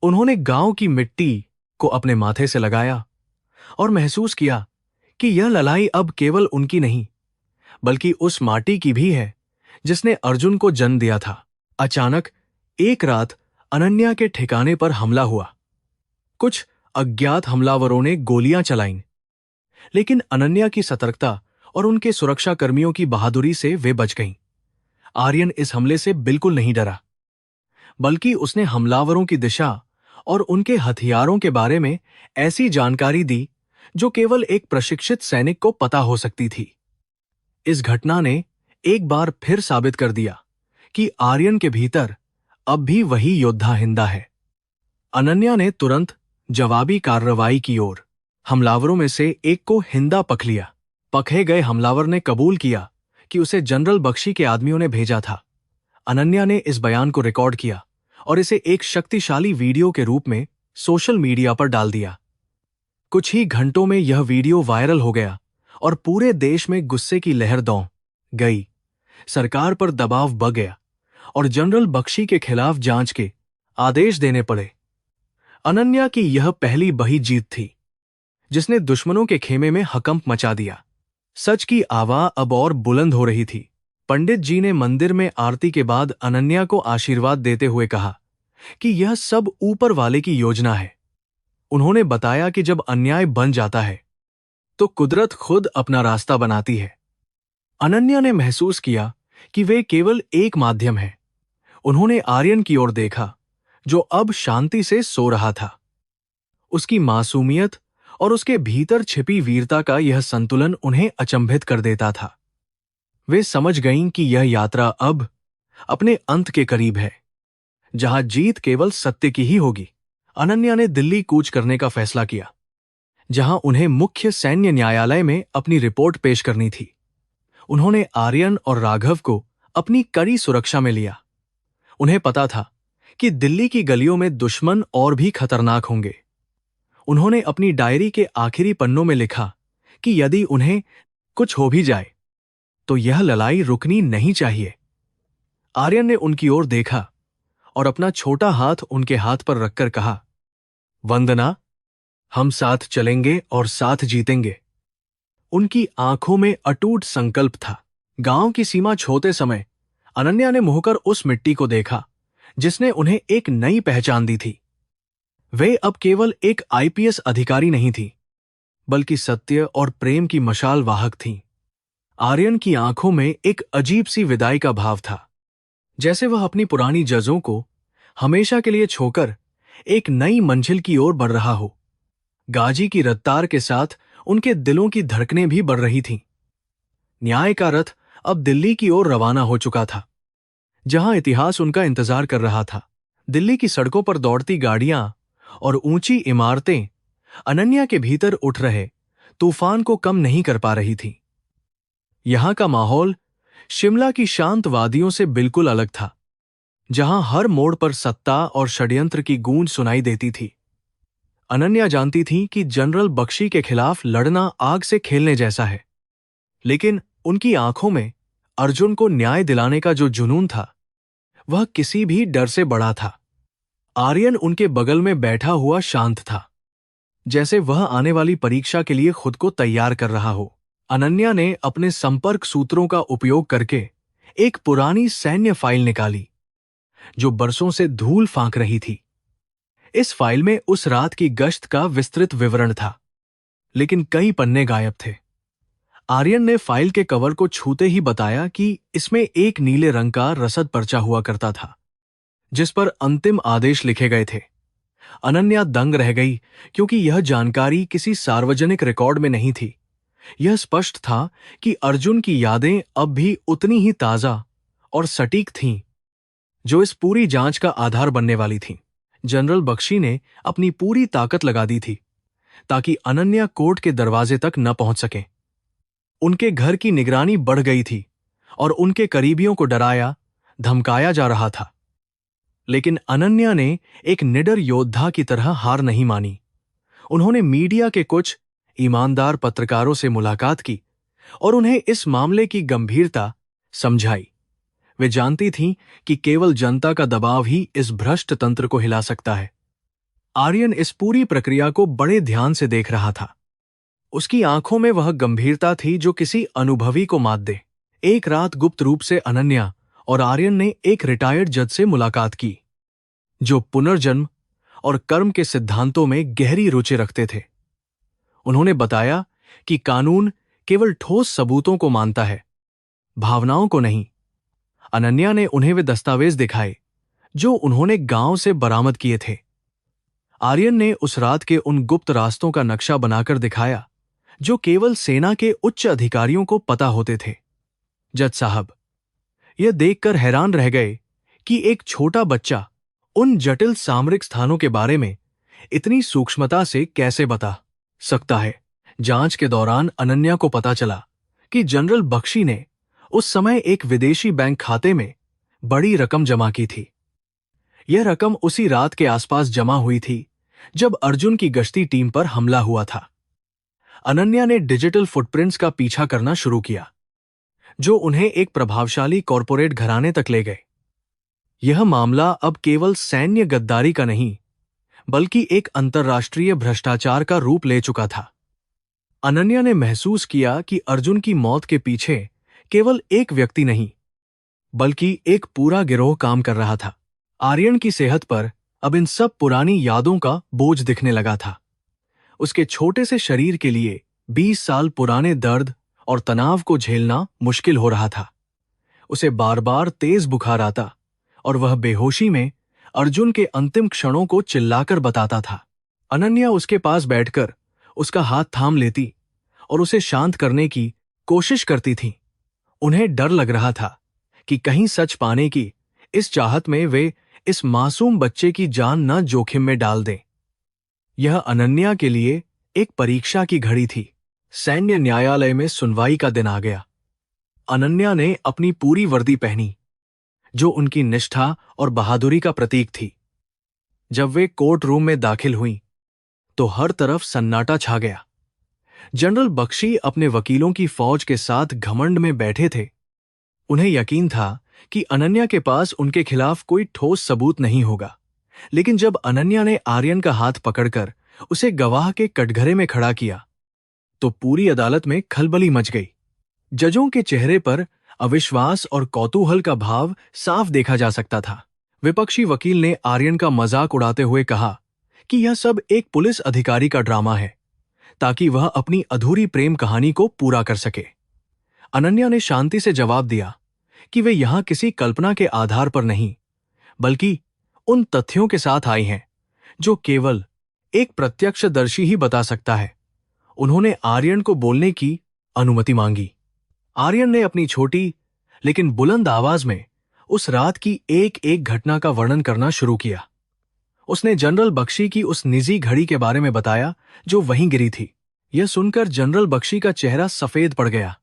उन्होंने गांव की मिट्टी को अपने माथे से लगाया और महसूस किया कि यह लड़ाई अब केवल उनकी नहीं, बल्कि उस माटी की भी है जिसने अर्जुन को जन्म दिया था। अचानक एक रात अनन्या के ठिकाने पर हमला हुआ। कुछ अज्ञात हमलावरों ने गोलियां चलाईं, लेकिन अनन्या की सतर्कता और उनके सुरक्षाकर्मियों की बहादुरी से वे बच गईं। आर्यन इस हमले से बिल्कुल नहीं डरा, बल्कि उसने हमलावरों की दिशा और उनके हथियारों के बारे में ऐसी जानकारी दी जो केवल एक प्रशिक्षित सैनिक को पता हो सकती थी। इस घटना ने एक बार फिर साबित कर दिया कि आर्यन के भीतर अब भी वही योद्धा हिंदा है। अनन्या ने तुरंत जवाबी कार्रवाई की ओर हमलावरों में से एक को हिंदा पक लिया। पकड़े गए हमलावर ने कबूल किया कि उसे जनरल बख्शी के आदमियों ने भेजा था। अनन्या ने इस बयान को रिकॉर्ड किया और इसे एक शक्तिशाली वीडियो के रूप में सोशल मीडिया पर डाल दिया। कुछ ही घंटों में यह वीडियो वायरल हो गया और पूरे देश में गुस्से की लहर दौड़ गई। सरकार पर दबाव बढ़ गया और जनरल बख्शी के खिलाफ जांच के आदेश देने पड़े। अनन्या की यह पहली बड़ी जीत थी जिसने दुश्मनों के खेमे में हकंप मचा दिया। सच की आवाज अब और बुलंद हो रही थी। पंडित जी ने मंदिर में आरती के बाद अनन्या को आशीर्वाद देते हुए कहा कि यह सब ऊपर वाले की योजना है। उन्होंने बताया कि जब अन्याय बन जाता है तो कुदरत खुद अपना रास्ता बनाती है। अनन्या ने महसूस किया कि वे केवल एक माध्यम है। उन्होंने आर्यन की ओर देखा जो अब शांति से सो रहा था। उसकी मासूमियत और उसके भीतर छिपी वीरता का यह संतुलन उन्हें अचंभित कर देता था। वे समझ गईं कि यह यात्रा अब अपने अंत के करीब है, जहां जीत केवल सत्य की ही होगी। अनन्या ने दिल्ली कूच करने का फैसला किया, जहां उन्हें मुख्य सैन्य न्यायालय में अपनी रिपोर्ट पेश करनी थी। उन्होंने आर्यन और राघव को अपनी कड़ी सुरक्षा में लिया। उन्हें पता था कि दिल्ली की गलियों में दुश्मन और भी खतरनाक होंगे। उन्होंने अपनी डायरी के आखिरी पन्नों में लिखा कि यदि उन्हें कुछ हो भी जाए तो यह लड़ाई रुकनी नहीं चाहिए। आर्यन ने उनकी ओर देखा और अपना छोटा हाथ उनके हाथ पर रखकर कहा, वंदना, हम साथ चलेंगे और साथ जीतेंगे। उनकी आंखों में अटूट संकल्प था। गांव की सीमा छोड़ते समय अनन्या ने मुहकर उस मिट्टी को देखा जिसने उन्हें एक नई पहचान दी थी। वे अब केवल एक आईपीएस अधिकारी नहीं थी, बल्कि सत्य और प्रेम की मशाल वाहक थीं। आर्यन की आंखों में एक अजीब सी विदाई का भाव था, जैसे वह अपनी पुरानी जजों को हमेशा के लिए छोड़कर एक नई मंजिल की ओर बढ़ रहा हो। गाजी की रफ्तार के साथ उनके दिलों की धड़कनें भी बढ़ रही थीं। न्याय का रथ अब दिल्ली की ओर रवाना हो चुका था, जहां इतिहास उनका इंतजार कर रहा था। दिल्ली की सड़कों पर दौड़ती गाड़ियां और ऊंची इमारतें अनन्या के भीतर उठ रहे तूफान को कम नहीं कर पा रही थीं। यहां का माहौल शिमला की शांत वादियों से बिल्कुल अलग था, जहां हर मोड़ पर सत्ता और षड्यंत्र की गूंज सुनाई देती थी। अनन्या जानती थी कि जनरल बख्शी के खिलाफ लड़ना आग से खेलने जैसा है, लेकिन उनकी आंखों में अर्जुन को न्याय दिलाने का जो जुनून था, वह किसी भी डर से बड़ा था। आर्यन उनके बगल में बैठा हुआ शांत था, जैसे वह आने वाली परीक्षा के लिए खुद को तैयार कर रहा हो। अनन्या ने अपने संपर्क सूत्रों का उपयोग करके एक पुरानी सैन्य फाइल निकाली जो बरसों से धूल फांक रही थी। इस फाइल में उस रात की गश्त का विस्तृत विवरण था, लेकिन कई पन्ने गायब थे। आर्यन ने फाइल के कवर को छूते ही बताया कि इसमें एक नीले रंग का रसद पर्चा हुआ करता था, जिस पर अंतिम आदेश लिखे गए थे। अनन्या दंग रह गई, क्योंकि यह जानकारी किसी सार्वजनिक रिकॉर्ड में नहीं थी। यह स्पष्ट था कि अर्जुन की यादें अब भी उतनी ही ताजा और सटीक थीं, जो इस पूरी जांच का आधार बनने वाली थीं। जनरल बख्शी ने अपनी पूरी ताकत लगा दी थी ताकि अनन्या कोर्ट के दरवाजे तक न पहुंच सके। उनके घर की निगरानी बढ़ गई थी और उनके करीबियों को डराया धमकाया जा रहा था। लेकिन अनन्या ने एक निडर योद्धा की तरह हार नहीं मानी। उन्होंने मीडिया के कुछ ईमानदार पत्रकारों से मुलाकात की और उन्हें इस मामले की गंभीरता समझाई। वे जानती थीं कि केवल जनता का दबाव ही इस भ्रष्ट तंत्र को हिला सकता है। आर्यन इस पूरी प्रक्रिया को बड़े ध्यान से देख रहा था। उसकी आंखों में वह गंभीरता थी जो किसी अनुभवी को मात दे। एक रात गुप्त रूप से अनन्या और आर्यन ने एक रिटायर्ड जज से मुलाकात की, जो पुनर्जन्म और कर्म के सिद्धांतों में गहरी रुचि रखते थे। उन्होंने बताया कि कानून केवल ठोस सबूतों को मानता है, भावनाओं को नहीं। अनन्या ने उन्हें वे दस्तावेज दिखाए जो उन्होंने गांव से बरामद किए थे। आर्यन ने उस रात के उन गुप्त रास्तों का नक्शा बनाकर दिखाया जो केवल सेना के उच्च अधिकारियों को पता होते थे। जज साहब यह देखकर हैरान रह गए कि एक छोटा बच्चा उन जटिल सामरिक स्थानों के बारे में इतनी सूक्ष्मता से कैसे बता सकता है। जांच के दौरान अनन्या को पता चला कि जनरल बख्शी ने उस समय एक विदेशी बैंक खाते में बड़ी रकम जमा की थी। यह रकम उसी रात के आसपास जमा हुई थी जब अर्जुन की गश्ती टीम पर हमला हुआ था। अनन्या ने डिजिटल फुटप्रिंट्स का पीछा करना शुरू किया जो उन्हें एक प्रभावशाली कॉरपोरेट घराने तक ले गए। यह मामला अब केवल सैन्य गद्दारी का नहीं बल्कि एक अंतर्राष्ट्रीय भ्रष्टाचार का रूप ले चुका था। अनन्या ने महसूस किया कि अर्जुन की मौत के पीछे केवल एक व्यक्ति नहीं बल्कि एक पूरा गिरोह काम कर रहा था। आर्यन की सेहत पर अब इन सब पुरानी यादों का बोझ दिखने लगा था। उसके छोटे से शरीर के लिए 20 साल पुराने दर्द और तनाव को झेलना मुश्किल हो रहा था। उसे बार बार तेज बुखार आता और वह बेहोशी में अर्जुन के अंतिम क्षणों को चिल्लाकर बताता था। अनन्या उसके पास बैठकर उसका हाथ थाम लेती और उसे शांत करने की कोशिश करती थी। उन्हें डर लग रहा था कि कहीं सच पाने की इस चाहत में वे इस मासूम बच्चे की जान न जोखिम में डाल दें। यह अनन्या के लिए एक परीक्षा की घड़ी थी। सैन्य न्यायालय में सुनवाई का दिन आ गया। अनन्या ने अपनी पूरी वर्दी पहनी जो उनकी निष्ठा और बहादुरी का प्रतीक थी। जब वे कोर्ट रूम में दाखिल हुईं तो हर तरफ सन्नाटा छा गया। जनरल बख्शी अपने वकीलों की फौज के साथ घमंड में बैठे थे। उन्हें यकीन था कि अनन्या के पास उनके खिलाफ कोई ठोस सबूत नहीं होगा, लेकिन जब अनन्या ने आर्यन का हाथ पकड़कर उसे गवाह के कटघरे में खड़ा किया तो पूरी अदालत में खलबली मच गई। जजों के चेहरे पर अविश्वास और कौतूहल का भाव साफ देखा जा सकता था। विपक्षी वकील ने आर्यन का मजाक उड़ाते हुए कहा कि यह सब एक पुलिस अधिकारी का ड्रामा है ताकि वह अपनी अधूरी प्रेम कहानी को पूरा कर सके। अनन्या ने शांति से जवाब दिया कि वे यहां किसी कल्पना के आधार पर नहीं बल्कि उन तथ्यों के साथ आई हैं जो केवल एक प्रत्यक्षदर्शी ही बता सकता है। उन्होंने आर्यन को बोलने की अनुमति मांगी। आर्यन ने अपनी छोटी लेकिन बुलंद आवाज में उस रात की एक एक घटना का वर्णन करना शुरू किया। उसने जनरल बख्शी की उस निजी घड़ी के बारे में बताया जो वहीं गिरी थी। यह सुनकर जनरल बख्शी का चेहरा सफेद पड़ गया।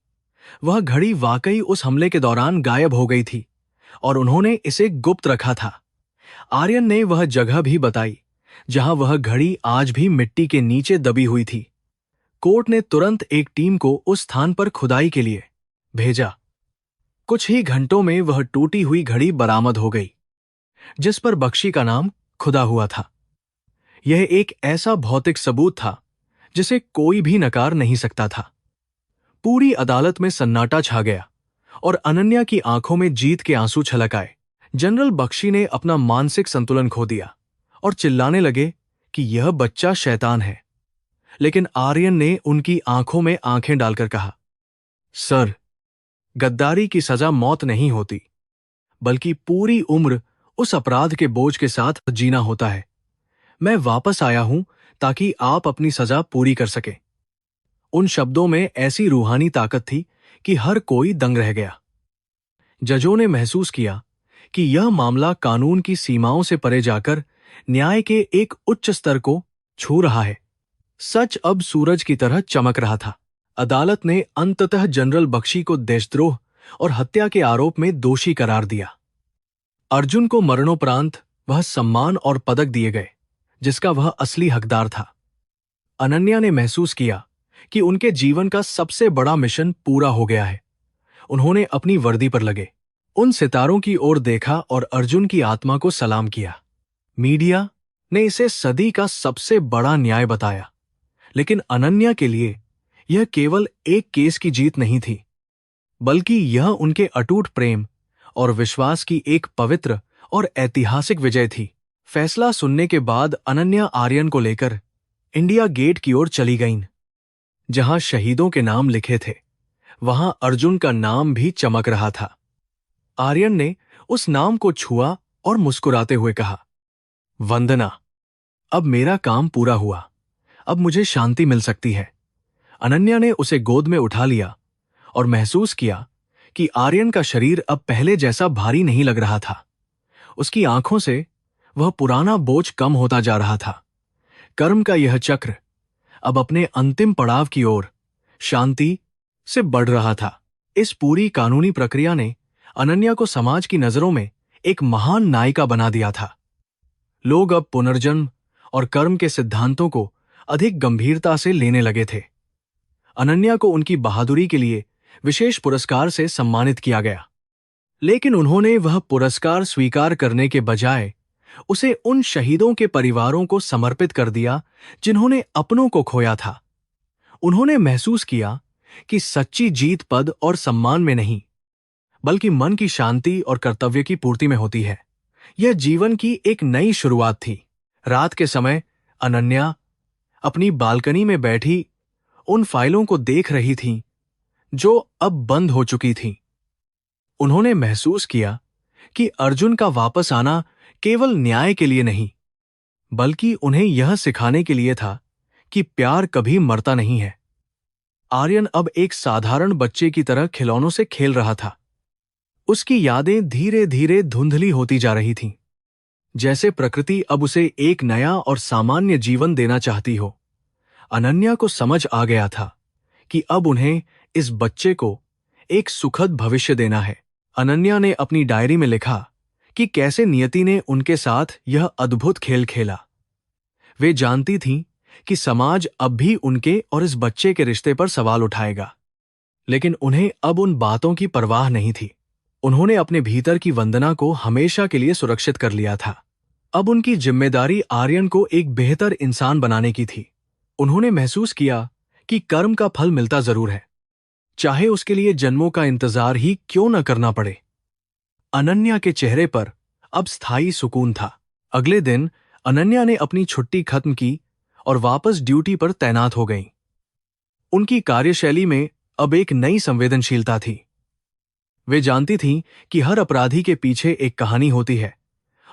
वह घड़ी वाकई उस हमले के दौरान गायब हो गई थी और उन्होंने इसे गुप्त रखा था। आर्यन ने वह जगह भी बताई जहां वह घड़ी आज भी मिट्टी के नीचे दबी हुई थी। कोर्ट ने तुरंत एक टीम को उस स्थान पर खुदाई के लिए भेजा। कुछ ही घंटों में वह टूटी हुई घड़ी बरामद हो गई जिस पर बख्शी का नाम खुदा हुआ था। यह एक ऐसा भौतिक सबूत था जिसे कोई भी नकार नहीं सकता था। पूरी अदालत में सन्नाटा छा गया और अनन्या की आंखों में जीत के आंसू छलक आए। जनरल बख्शी ने अपना मानसिक संतुलन खो दिया और चिल्लाने लगे कि यह बच्चा शैतान है। लेकिन आर्यन ने उनकी आंखों में आंखें डालकर कहा, सर, गद्दारी की सजा मौत नहीं होती बल्कि पूरी उम्र उस अपराध के बोझ के साथ जीना होता है। मैं वापस आया हूं ताकि आप अपनी सजा पूरी कर सकें। उन शब्दों में ऐसी रूहानी ताकत थी कि हर कोई दंग रह गया। जजों ने महसूस किया कि यह मामला कानून की सीमाओं से परे जाकर न्याय के एक उच्च स्तर को छू रहा है। सच अब सूरज की तरह चमक रहा था। अदालत ने अंततः जनरल बख्शी को देशद्रोह और हत्या के आरोप में दोषी करार दिया। अर्जुन को मरणोपरांत वह सम्मान और पदक दिए गए जिसका वह असली हकदार था। अनन्या ने महसूस किया कि उनके जीवन का सबसे बड़ा मिशन पूरा हो गया है। उन्होंने अपनी वर्दी पर लगे उन सितारों की ओर देखा और अर्जुन की आत्मा को सलाम किया। मीडिया ने इसे सदी का सबसे बड़ा न्याय बताया, लेकिन अनन्या के लिए यह केवल एक केस की जीत नहीं थी, बल्कि यह उनके अटूट प्रेम और विश्वास की एक पवित्र और ऐतिहासिक विजय थी। फैसला सुनने के बाद अनन्या आर्यन को लेकर इंडिया गेट की ओर चली गईं। जहां शहीदों के नाम लिखे थे, वहां अर्जुन का नाम भी चमक रहा था। आर्यन ने उस नाम को छुआ और मुस्कुराते हुए कहा, वंदना, अब मेरा काम पूरा हुआ। अब मुझे शांति मिल सकती है। अनन्या ने उसे गोद में उठा लिया और महसूस किया कि आर्यन का शरीर अब पहले जैसा भारी नहीं लग रहा था। उसकी आंखों से वह पुराना बोझ कम होता जा रहा था। कर्म का यह चक्र अब अपने अंतिम पड़ाव की ओर शांति से बढ़ रहा था। इस पूरी कानूनी प्रक्रिया ने अनन्या को समाज की नजरों में एक महान नायिका बना दिया था। लोग अब पुनर्जन्म और कर्म के सिद्धांतों को अधिक गंभीरता से लेने लगे थे। अनन्या को उनकी बहादुरी के लिए विशेष पुरस्कार से सम्मानित किया गया, लेकिन उन्होंने वह पुरस्कार स्वीकार करने के बजाय उसे उन शहीदों के परिवारों को समर्पित कर दिया जिन्होंने अपनों को खोया था। उन्होंने महसूस किया कि सच्ची जीत पद और सम्मान में नहीं, बल्कि मन की शांति और कर्तव्य की पूर्ति में होती है। यह जीवन की एक नई शुरुआत थी। रात के समय अनन्या अपनी बालकनी में बैठी उन फाइलों को देख रही थी जो अब बंद हो चुकी थीं। उन्होंने महसूस किया कि अर्जुन का वापस आना केवल न्याय के लिए नहीं, बल्कि उन्हें यह सिखाने के लिए था कि प्यार कभी मरता नहीं है। आर्यन अब एक साधारण बच्चे की तरह खिलौनों से खेल रहा था। उसकी यादें धीरे धीरे धुंधली होती जा रही थीं, जैसे प्रकृति अब उसे एक नया और सामान्य जीवन देना चाहती हो। अनन्या को समझ आ गया था कि अब उन्हें इस बच्चे को एक सुखद भविष्य देना है। अनन्या ने अपनी डायरी में लिखा कि कैसे नियति ने उनके साथ यह अद्भुत खेल खेला। वे जानती थीं कि समाज अब भी उनके और इस बच्चे के रिश्ते पर सवाल उठाएगा, लेकिन उन्हें अब उन बातों की परवाह नहीं थी। उन्होंने अपने भीतर की वंदना को हमेशा के लिए सुरक्षित कर लिया था। अब उनकी जिम्मेदारी आर्यन को एक बेहतर इंसान बनाने की थी। उन्होंने महसूस किया कि कर्म का फल मिलता जरूर है, चाहे उसके लिए जन्मों का इंतजार ही क्यों न करना पड़े। अनन्या के चेहरे पर अब स्थायी सुकून था। अगले दिन अनन्या ने अपनी छुट्टी खत्म की और वापस ड्यूटी पर तैनात हो गईं। उनकी कार्यशैली में अब एक नई संवेदनशीलता थी। वे जानती थीं कि हर अपराधी के पीछे एक कहानी होती है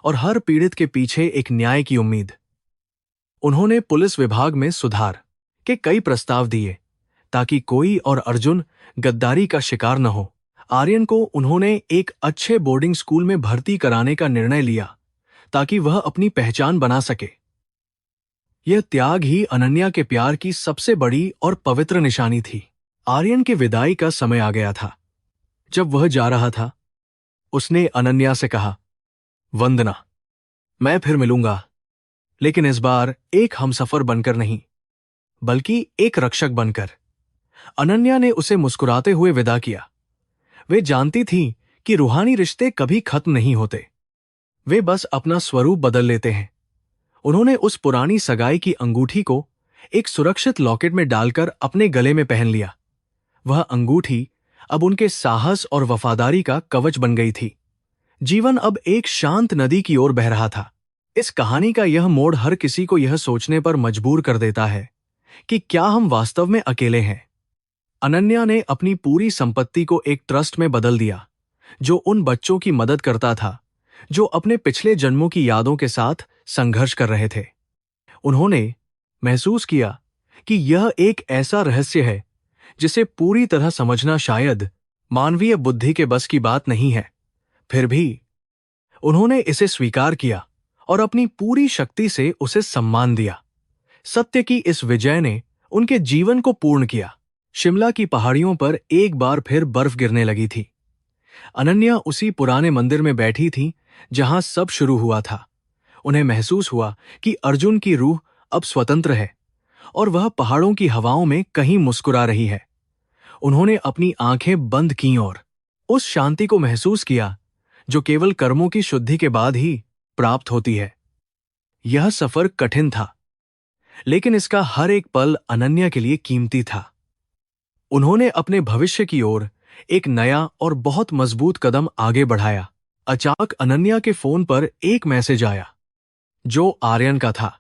और हर पीड़ित के पीछे एक न्याय की उम्मीद। उन्होंने पुलिस विभाग में सुधार के कई प्रस्ताव दिए ताकि कोई और अर्जुन गद्दारी का शिकार न हो। आर्यन को उन्होंने एक अच्छे बोर्डिंग स्कूल में भर्ती कराने का निर्णय लिया ताकि वह अपनी पहचान बना सके। यह त्याग ही अनन्या के प्यार की सबसे बड़ी और पवित्र निशानी थी। आर्यन के विदाई का समय आ गया था। जब वह जा रहा था, उसने अनन्या से कहा, वंदना, मैं फिर मिलूंगा, लेकिन इस बार एक हमसफर बनकर नहीं, बल्कि एक रक्षक बनकर। अनन्या ने उसे मुस्कुराते हुए विदा किया। वे जानती थी कि रूहानी रिश्ते कभी खत्म नहीं होते, वे बस अपना स्वरूप बदल लेते हैं। उन्होंने उस पुरानी सगाई की अंगूठी को एक सुरक्षित लॉकेट में डालकर अपने गले में पहन लिया। वह अंगूठी अब उनके साहस और वफादारी का कवच बन गई थी। जीवन अब एक शांत नदी की ओर बह रहा था। इस कहानी का यह मोड़ हर किसी को यह सोचने पर मजबूर कर देता है कि क्या हम वास्तव में अकेले हैं। अनन्या ने अपनी पूरी संपत्ति को एक ट्रस्ट में बदल दिया, जो उन बच्चों की मदद करता था जो अपने पिछले जन्मों की यादों के साथ संघर्ष कर रहे थे। उन्होंने महसूस किया कि यह एक ऐसा रहस्य है जिसे पूरी तरह समझना शायद मानवीय बुद्धि के बस की बात नहीं है। फिर भी उन्होंने इसे स्वीकार किया और अपनी पूरी शक्ति से उसे सम्मान दिया। सत्य की इस विजय ने उनके जीवन को पूर्ण किया। शिमला की पहाड़ियों पर एक बार फिर बर्फ गिरने लगी थी। अनन्या उसी पुराने मंदिर में बैठी थी जहां सब शुरू हुआ था। उन्हें महसूस हुआ कि अर्जुन की रूह अब स्वतंत्र है और वह पहाड़ों की हवाओं में कहीं मुस्कुरा रही है। उन्होंने अपनी आंखें बंद कीं और उस शांति को महसूस किया जो केवल कर्मों की शुद्धि के बाद ही प्राप्त होती है। यह सफर कठिन था, लेकिन इसका हर एक पल अनन्या के लिए कीमती था। उन्होंने अपने भविष्य की ओर एक नया और बहुत मजबूत कदम आगे बढ़ाया। अचानक अनन्या के फोन पर एक मैसेज आया, जो आर्यन का था।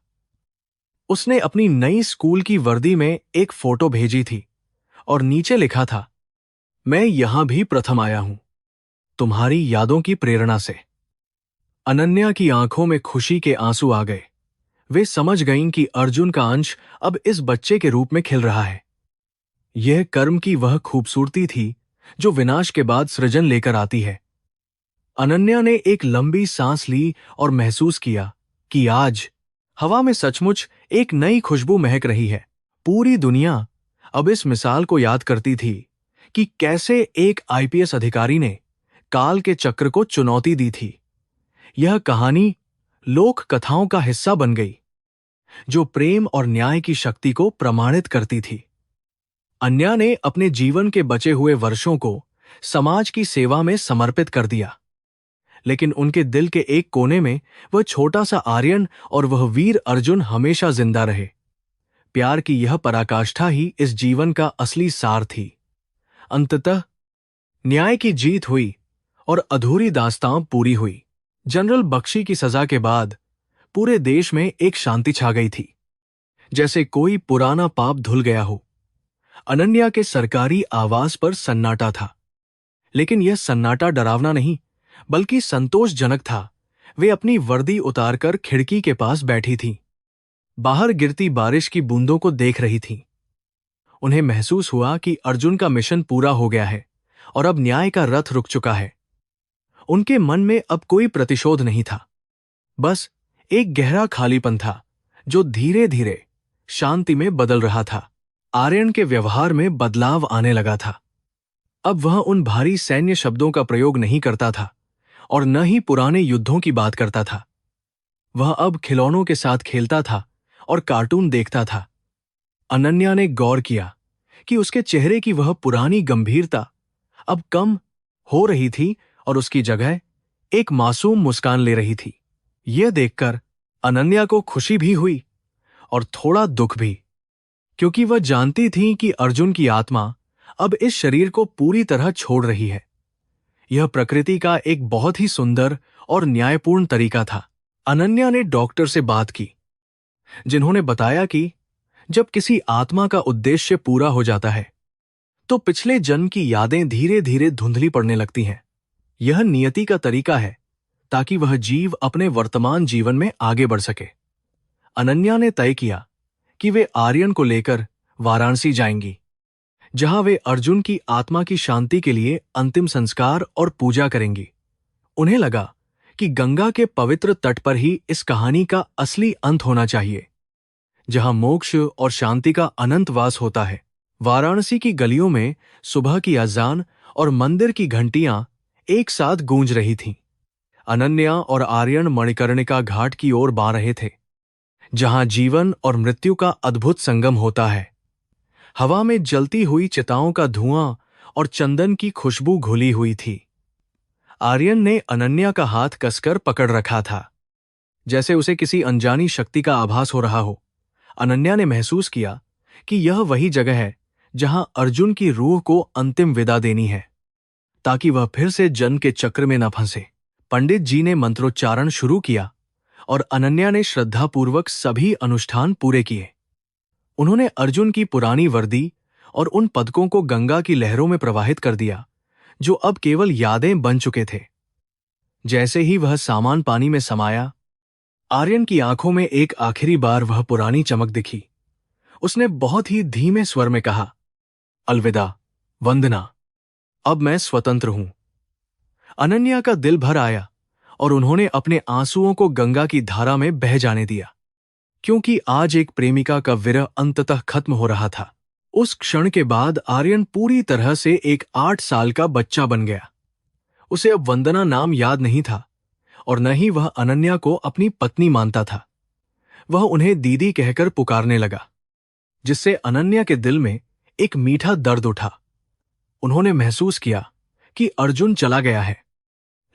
उसने अपनी नई स्कूल की वर्दी में एक फोटो भेजी थी और नीचे लिखा था, मैं यहां भी प्रथम आया हूं, तुम्हारी यादों की प्रेरणा से। अनन्या की आंखों में खुशी के आंसू आ गए। वे समझ गईं कि अर्जुन का अंश अब इस बच्चे के रूप में खिल रहा है। यह कर्म की वह खूबसूरती थी जो विनाश के बाद सृजन लेकर आती है। अनन्या ने एक लंबी सांस ली और महसूस किया कि आज हवा में सचमुच एक नई खुशबू महक रही है। पूरी दुनिया अब इस मिसाल को याद करती थी कि कैसे एक आईपीएस अधिकारी ने काल के चक्र को चुनौती दी थी। यह कहानी लोक कथाओं का हिस्सा बन गई, जो प्रेम और न्याय की शक्ति को प्रमाणित करती थी। अन्या ने अपने जीवन के बचे हुए वर्षों को समाज की सेवा में समर्पित कर दिया, लेकिन उनके दिल के एक कोने में वह छोटा सा आर्यन और वह वीर अर्जुन हमेशा जिंदा रहे। प्यार की यह पराकाष्ठा ही इस जीवन का असली सार थी। अंततः न्याय की जीत हुई और अधूरी दास्तां पूरी हुई। जनरल बख्शी की सजा के बाद पूरे देश में एक शांति छा गई थी, जैसे कोई पुराना पाप धुल गया हो। अनन्या के सरकारी आवास पर सन्नाटा था, लेकिन यह सन्नाटा डरावना नहीं बल्कि संतोषजनक था। वे अपनी वर्दी उतारकर खिड़की के पास बैठी थीं। बाहर गिरती बारिश की बूंदों को देख रही थीं। उन्हें महसूस हुआ कि अर्जुन का मिशन पूरा हो गया है और अब न्याय का रथ रुक चुका है। उनके मन में अब कोई प्रतिशोध नहीं था, बस एक गहरा खालीपन था जो धीरे धीरे शांति में बदल रहा था। आर्यन के व्यवहार में बदलाव आने लगा था। अब वह उन भारी सैन्य शब्दों का प्रयोग नहीं करता था और न ही पुराने युद्धों की बात करता था। वह अब खिलौनों के साथ खेलता था और कार्टून देखता था। अनन्या ने गौर किया कि उसके चेहरे की वह पुरानी गंभीरता अब कम हो रही थी और उसकी जगह एक मासूम मुस्कान ले रही थी। यह देखकर अनन्या को खुशी भी हुई और थोड़ा दुख भी, क्योंकि वह जानती थी कि अर्जुन की आत्मा अब इस शरीर को पूरी तरह छोड़ रही है। यह प्रकृति का एक बहुत ही सुंदर और न्यायपूर्ण तरीका था। अनन्या ने डॉक्टर से बात की, जिन्होंने बताया कि जब किसी आत्मा का उद्देश्य पूरा हो जाता है तो पिछले जन्म की यादें धीरे धीरे धुंधली पड़ने लगती हैं। यह नियति का तरीका है ताकि वह जीव अपने वर्तमान जीवन में आगे बढ़ सके। अनन्या ने तय किया कि वे आर्यन को लेकर वाराणसी जाएंगी, जहां वे अर्जुन की आत्मा की शांति के लिए अंतिम संस्कार और पूजा करेंगी। उन्हें लगा कि गंगा के पवित्र तट पर ही इस कहानी का असली अंत होना चाहिए, जहां मोक्ष और शांति का अनंत वास होता है। वाराणसी की गलियों में सुबह की अजान और मंदिर की घंटियां एक साथ गूंज रही थीं। अनन्या और आर्यन मणिकर्णिका घाट की ओर बढ़ रहे थे, जहां जीवन और मृत्यु का अद्भुत संगम होता है। हवा में जलती हुई चिताओं का धुआं और चंदन की खुशबू घुली हुई थी। आर्यन ने अनन्या का हाथ कसकर पकड़ रखा था, जैसे उसे किसी अनजानी शक्ति का आभास हो रहा हो। अनन्या ने महसूस किया कि यह वही जगह है जहां अर्जुन की रूह को अंतिम विदा देनी है, ताकि वह फिर से जन्म के चक्र में न फंसे। पंडित जी ने मंत्रोच्चारण शुरू किया और अनन्या ने श्रद्धापूर्वक सभी अनुष्ठान पूरे किए। उन्होंने अर्जुन की पुरानी वर्दी और उन पदकों को गंगा की लहरों में प्रवाहित कर दिया, जो अब केवल यादें बन चुके थे। जैसे ही वह सामान पानी में समाया, आर्यन की आंखों में एक आखिरी बार वह पुरानी चमक दिखी। उसने बहुत ही धीमे स्वर में कहा, अलविदा वंदना, अब मैं स्वतंत्र हूं। अनन्या का दिल भर आया और उन्होंने अपने आंसुओं को गंगा की धारा में बह जाने दिया, क्योंकि आज एक प्रेमिका का विरह अंततः खत्म हो रहा था। उस क्षण के बाद आर्यन पूरी तरह से एक 8 साल का बच्चा बन गया। उसे अब वंदना नाम याद नहीं था और न ही वह अनन्या को अपनी पत्नी मानता था। वह उन्हें दीदी कहकर पुकारने लगा, जिससे अनन्या के दिल में एक मीठा दर्द उठा। उन्होंने महसूस किया कि अर्जुन चला गया है,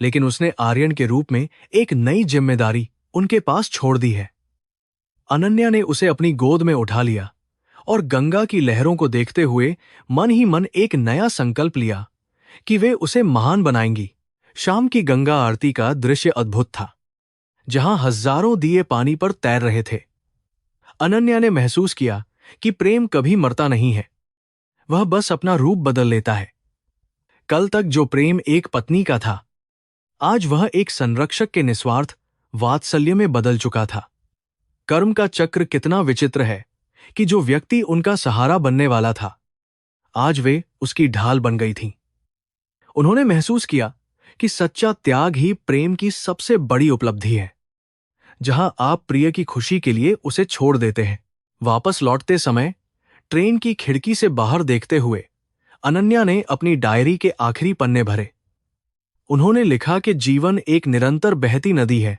लेकिन उसने आर्यन के रूप में एक नई जिम्मेदारी उनके पास छोड़ दी है। अनन्या ने उसे अपनी गोद में उठा लिया और गंगा की लहरों को देखते हुए मन ही मन एक नया संकल्प लिया कि वे उसे महान बनाएंगी। शाम की गंगा आरती का दृश्य अद्भुत था, जहां हजारों दिए पानी पर तैर रहे थे। अनन्या ने महसूस किया कि प्रेम कभी मरता नहीं है, वह बस अपना रूप बदल लेता है। कल तक जो प्रेम एक पत्नी का था, आज वह एक संरक्षक के निस्वार्थ वात्सल्य में बदल चुका था। कर्म का चक्र कितना विचित्र है कि जो व्यक्ति उनका सहारा बनने वाला था, आज वे उसकी ढाल बन गई थीं। उन्होंने महसूस किया कि सच्चा त्याग ही प्रेम की सबसे बड़ी उपलब्धि है। जहां आप प्रिय की खुशी के लिए उसे छोड़ देते हैं। वापस लौटते समय ट्रेन की खिड़की से बाहर देखते हुए अनन्या ने अपनी डायरी के आखिरी पन्ने भरे। उन्होंने लिखा कि जीवन एक निरंतर बहती नदी है,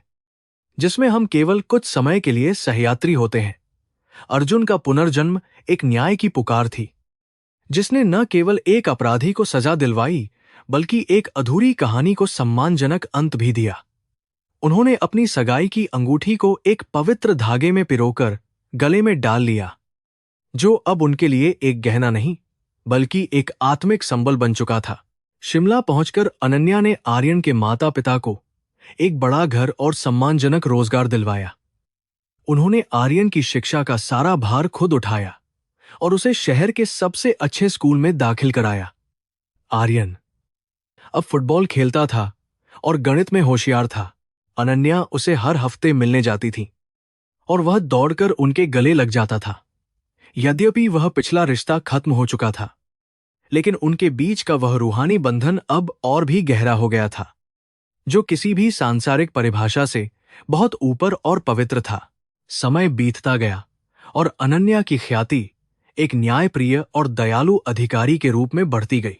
जिसमें हम केवल कुछ समय के लिए सहयात्री होते हैं। अर्जुन का पुनर्जन्म एक न्याय की पुकार थी, जिसने न केवल एक अपराधी को सजा दिलवाई, बल्कि एक अधूरी कहानी को सम्मानजनक अंत भी दिया। उन्होंने अपनी सगाई की अंगूठी को एक पवित्र धागे में पिरोकर गले में डाल लिया, जो अब उनके लिए एक गहना नहीं, बल्कि एक आत्मिक संबल बन चुका था। शिमला पहुंचकर अनन्या ने आर्यन के माता पिता को एक बड़ा घर और सम्मानजनक रोजगार दिलवाया। उन्होंने आर्यन की शिक्षा का सारा भार खुद उठाया और उसे शहर के सबसे अच्छे स्कूल में दाखिल कराया। आर्यन अब फुटबॉल खेलता था और गणित में होशियार था। अनन्या उसे हर हफ्ते मिलने जाती थी और वह दौड़कर उनके गले लग जाता था। यद्यपि वह पिछला रिश्ता खत्म हो चुका था, लेकिन उनके बीच का वह रूहानी बंधन अब और भी गहरा हो गया था, जो किसी भी सांसारिक परिभाषा से बहुत ऊपर और पवित्र था। समय बीतता गया और अनन्या की ख्याति एक न्यायप्रिय और दयालु अधिकारी के रूप में बढ़ती गई।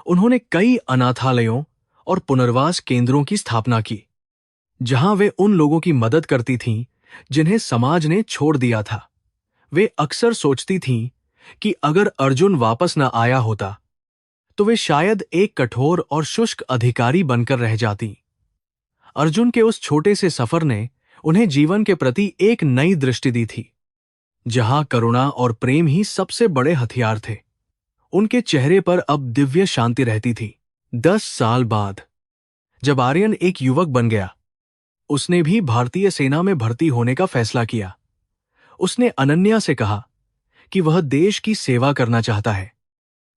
उन्होंने कई अनाथालयों और पुनर्वास केंद्रों की स्थापना की, जहां वे उन लोगों की मदद करती थीं जिन्हें समाज ने छोड़ दिया था। वे अक्सर सोचती थीं कि अगर अर्जुन वापस न आया होता, तो वे शायद एक कठोर और शुष्क अधिकारी बनकर रह जाती। अर्जुन के उस छोटे से सफर ने उन्हें जीवन के प्रति एक नई दृष्टि दी थी, जहां करुणा और प्रेम ही सबसे बड़े हथियार थे। उनके चेहरे पर अब दिव्य शांति रहती थी। 10 साल बाद जब आर्यन एक युवक बन गया, उसने भी भारतीय सेना में भर्ती होने का फैसला किया। उसने अनन्या से कहा कि वह देश की सेवा करना चाहता है,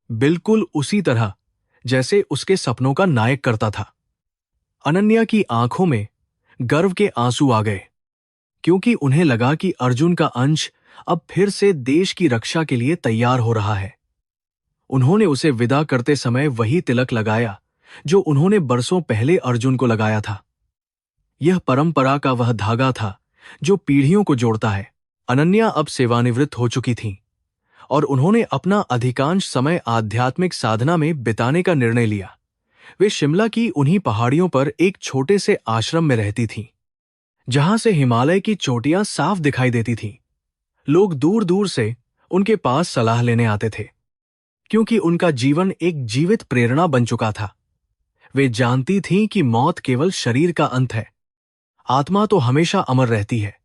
बिल्कुल उसी तरह जैसे उसके सपनों का नायक करता था। अनन्या की आंखों में गर्व के आंसू आ गए, क्योंकि उन्हें लगा कि अर्जुन का अंश अब फिर से देश की रक्षा के लिए तैयार हो रहा है। उन्होंने उसे विदा करते समय वही तिलक लगाया जो उन्होंने बरसों पहले अर्जुन को लगाया था। यह परंपरा का वह धागा था जो पीढ़ियों को जोड़ता है। अनन्या अब सेवानिवृत्त हो चुकी थीं और उन्होंने अपना अधिकांश समय आध्यात्मिक साधना में बिताने का निर्णय लिया। वे शिमला की उन्हीं पहाड़ियों पर एक छोटे से आश्रम में रहती थीं, जहां से हिमालय की चोटियां साफ दिखाई देती थीं। लोग दूर दूर से उनके पास सलाह लेने आते थे, क्योंकि उनका जीवन एक जीवित प्रेरणा बन चुका था। वे जानती थीं कि मौत केवल शरीर का अंत है, आत्मा तो हमेशा अमर रहती है।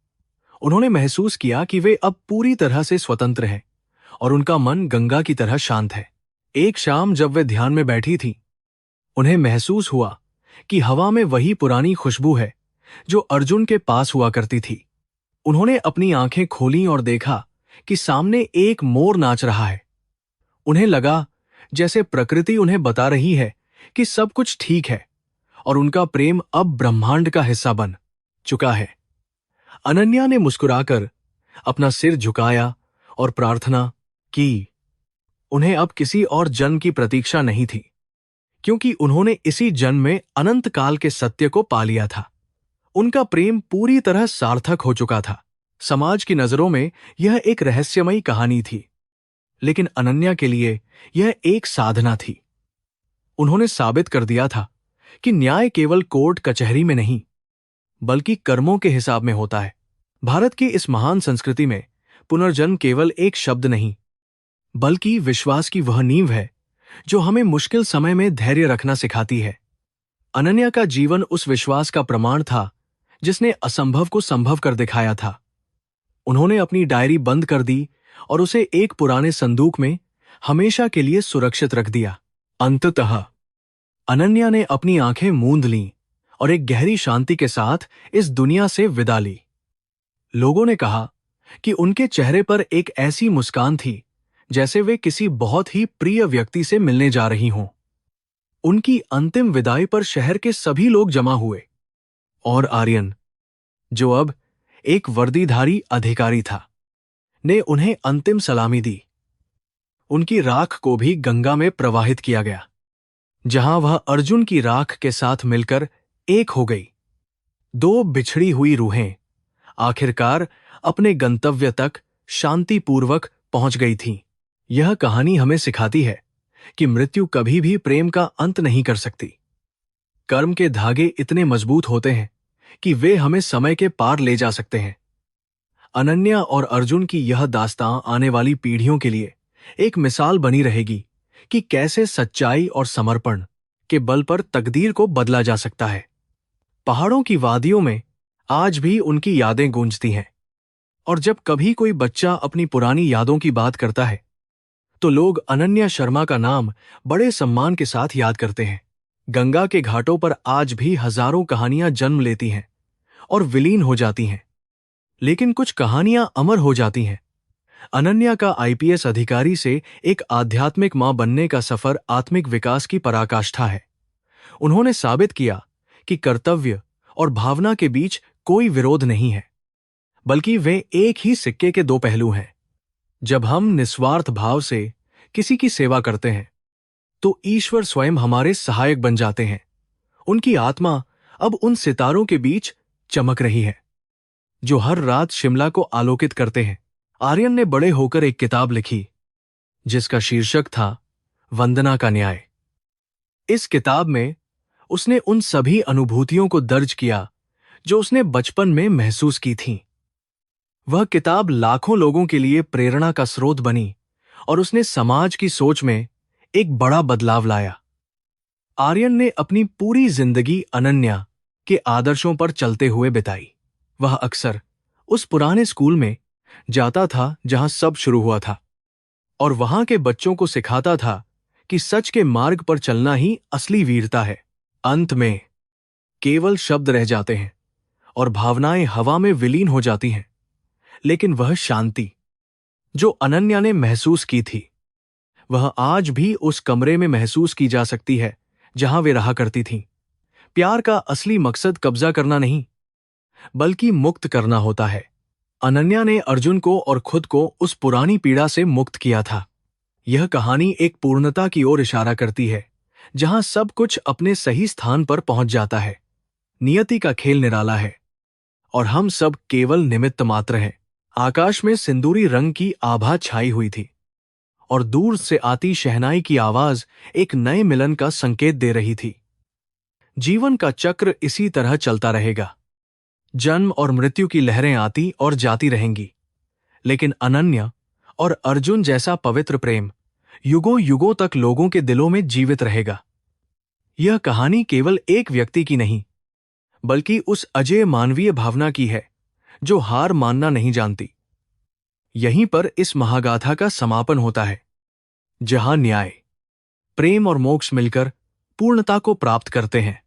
उन्होंने महसूस किया कि वे अब पूरी तरह से स्वतंत्र हैं और उनका मन गंगा की तरह शांत है। एक शाम जब वे ध्यान में बैठी थीं, उन्हें महसूस हुआ कि हवा में वही पुरानी खुशबू है जो अर्जुन के पास हुआ करती थी। उन्होंने अपनी आंखें खोलीं और देखा कि सामने एक मोर नाच रहा है। उन्हें लगा जैसे प्रकृति उन्हें बता रही है कि सब कुछ ठीक है और उनका प्रेम अब ब्रह्मांड का हिस्सा बन चुका है। अनन्या ने मुस्कुराकर अपना सिर झुकाया और प्रार्थना की। उन्हें अब किसी और जन्म की प्रतीक्षा नहीं थी, क्योंकि उन्होंने इसी जन्म में अनंत काल के सत्य को पा लिया था। उनका प्रेम पूरी तरह सार्थक हो चुका था। समाज की नजरों में यह एक रहस्यमयी कहानी थी, लेकिन अनन्या के लिए यह एक साधना थी। उन्होंने साबित कर दिया था कि न्याय केवल कोर्ट कचहरी में नहीं, बल्कि कर्मों के हिसाब में होता है। भारत की इस महान संस्कृति में पुनर्जन्म केवल एक शब्द नहीं, बल्कि विश्वास की वह नींव है जो हमें मुश्किल समय में धैर्य रखना सिखाती है। अनन्या का जीवन उस विश्वास का प्रमाण था जिसने असंभव को संभव कर दिखाया था। उन्होंने अपनी डायरी बंद कर दी और उसे एक पुराने संदूक में हमेशा के लिए सुरक्षित रख दिया। अंततः अनन्या ने अपनी आंखें मूंद लीं और एक गहरी शांति के साथ इस दुनिया से विदा ली। लोगों ने कहा कि उनके चेहरे पर एक ऐसी मुस्कान थी जैसे वे किसी बहुत ही प्रिय व्यक्ति से मिलने जा रही हों। उनकी अंतिम विदाई पर शहर के सभी लोग जमा हुए और आर्यन, जो अब एक वर्दीधारी अधिकारी था, ने उन्हें अंतिम सलामी दी। उनकी राख को भी गंगा में प्रवाहित किया गया, जहां वह अर्जुन की राख के साथ मिलकर एक हो गई। दो बिछड़ी हुई रूहें आखिरकार अपने गंतव्य तक शांतिपूर्वक पहुंच गई थीं। यह कहानी हमें सिखाती है कि मृत्यु कभी भी प्रेम का अंत नहीं कर सकती। कर्म के धागे इतने मजबूत होते हैं कि वे हमें समय के पार ले जा सकते हैं। अनन्या और अर्जुन की यह दास्तां आने वाली पीढ़ियों के लिए एक मिसाल बनी रहेगी कि कैसे सच्चाई और समर्पण के बल पर तकदीर को बदला जा सकता है। पहाड़ों की वादियों में आज भी उनकी यादें गूंजती हैं, और जब कभी कोई बच्चा अपनी पुरानी यादों की बात करता है तो लोग अनन्या शर्मा का नाम बड़े सम्मान के साथ याद करते हैं। गंगा के घाटों पर आज भी हजारों कहानियां जन्म लेती हैं और विलीन हो जाती हैं, लेकिन कुछ कहानियां अमर हो जाती हैं। अनन्या का आईपीएस अधिकारी से एक आध्यात्मिक मां बनने का सफर आत्मिक विकास की पराकाष्ठा है। उन्होंने साबित किया कि कर्तव्य और भावना के बीच कोई विरोध नहीं है, बल्कि वे एक ही सिक्के के दो पहलू हैं। जब हम निस्वार्थ भाव से किसी की सेवा करते हैं तो ईश्वर स्वयं हमारे सहायक बन जाते हैं। उनकी आत्मा अब उन सितारों के बीच चमक रही है जो हर रात शिमला को आलोकित करते हैं। आर्यन ने बड़े होकर एक किताब लिखी जिसका शीर्षक था वंदना का न्याय। इस किताब में उसने उन सभी अनुभूतियों को दर्ज किया जो उसने बचपन में महसूस की थीं। वह किताब लाखों लोगों के लिए प्रेरणा का स्रोत बनी और उसने समाज की सोच में एक बड़ा बदलाव लाया। आर्यन ने अपनी पूरी जिंदगी अनन्या के आदर्शों पर चलते हुए बिताई। वह अक्सर उस पुराने स्कूल में जाता था जहां सब शुरू हुआ था, और वहां के बच्चों को सिखाता था कि सच के मार्ग पर चलना ही असली वीरता है। अंत में केवल शब्द रह जाते हैं और भावनाएं हवा में विलीन हो जाती हैं, लेकिन वह शांति जो अनन्या ने महसूस की थी वह आज भी उस कमरे में महसूस की जा सकती है जहां वे रहा करती थीं। प्यार का असली मकसद कब्जा करना नहीं, बल्कि मुक्त करना होता है। अनन्या ने अर्जुन को और खुद को उस पुरानी पीड़ा से मुक्त किया था। यह कहानी एक पूर्णता की ओर इशारा करती है जहां सब कुछ अपने सही स्थान पर पहुंच जाता है। नियति का खेल निराला है और हम सब केवल निमित्त मात्र हैं। आकाश में सिंदूरी रंग की आभा छाई हुई थी और दूर से आती शहनाई की आवाज एक नए मिलन का संकेत दे रही थी। जीवन का चक्र इसी तरह चलता रहेगा। जन्म और मृत्यु की लहरें आती और जाती रहेंगी, लेकिन अनन्या और अर्जुन जैसा पवित्र प्रेम युगों युगों तक लोगों के दिलों में जीवित रहेगा। यह कहानी केवल एक व्यक्ति की नहीं, बल्कि उस अजेय मानवीय भावना की है जो हार मानना नहीं जानती। यहीं पर इस महागाथा का समापन होता है, जहां न्याय, प्रेम और मोक्ष मिलकर पूर्णता को प्राप्त करते हैं।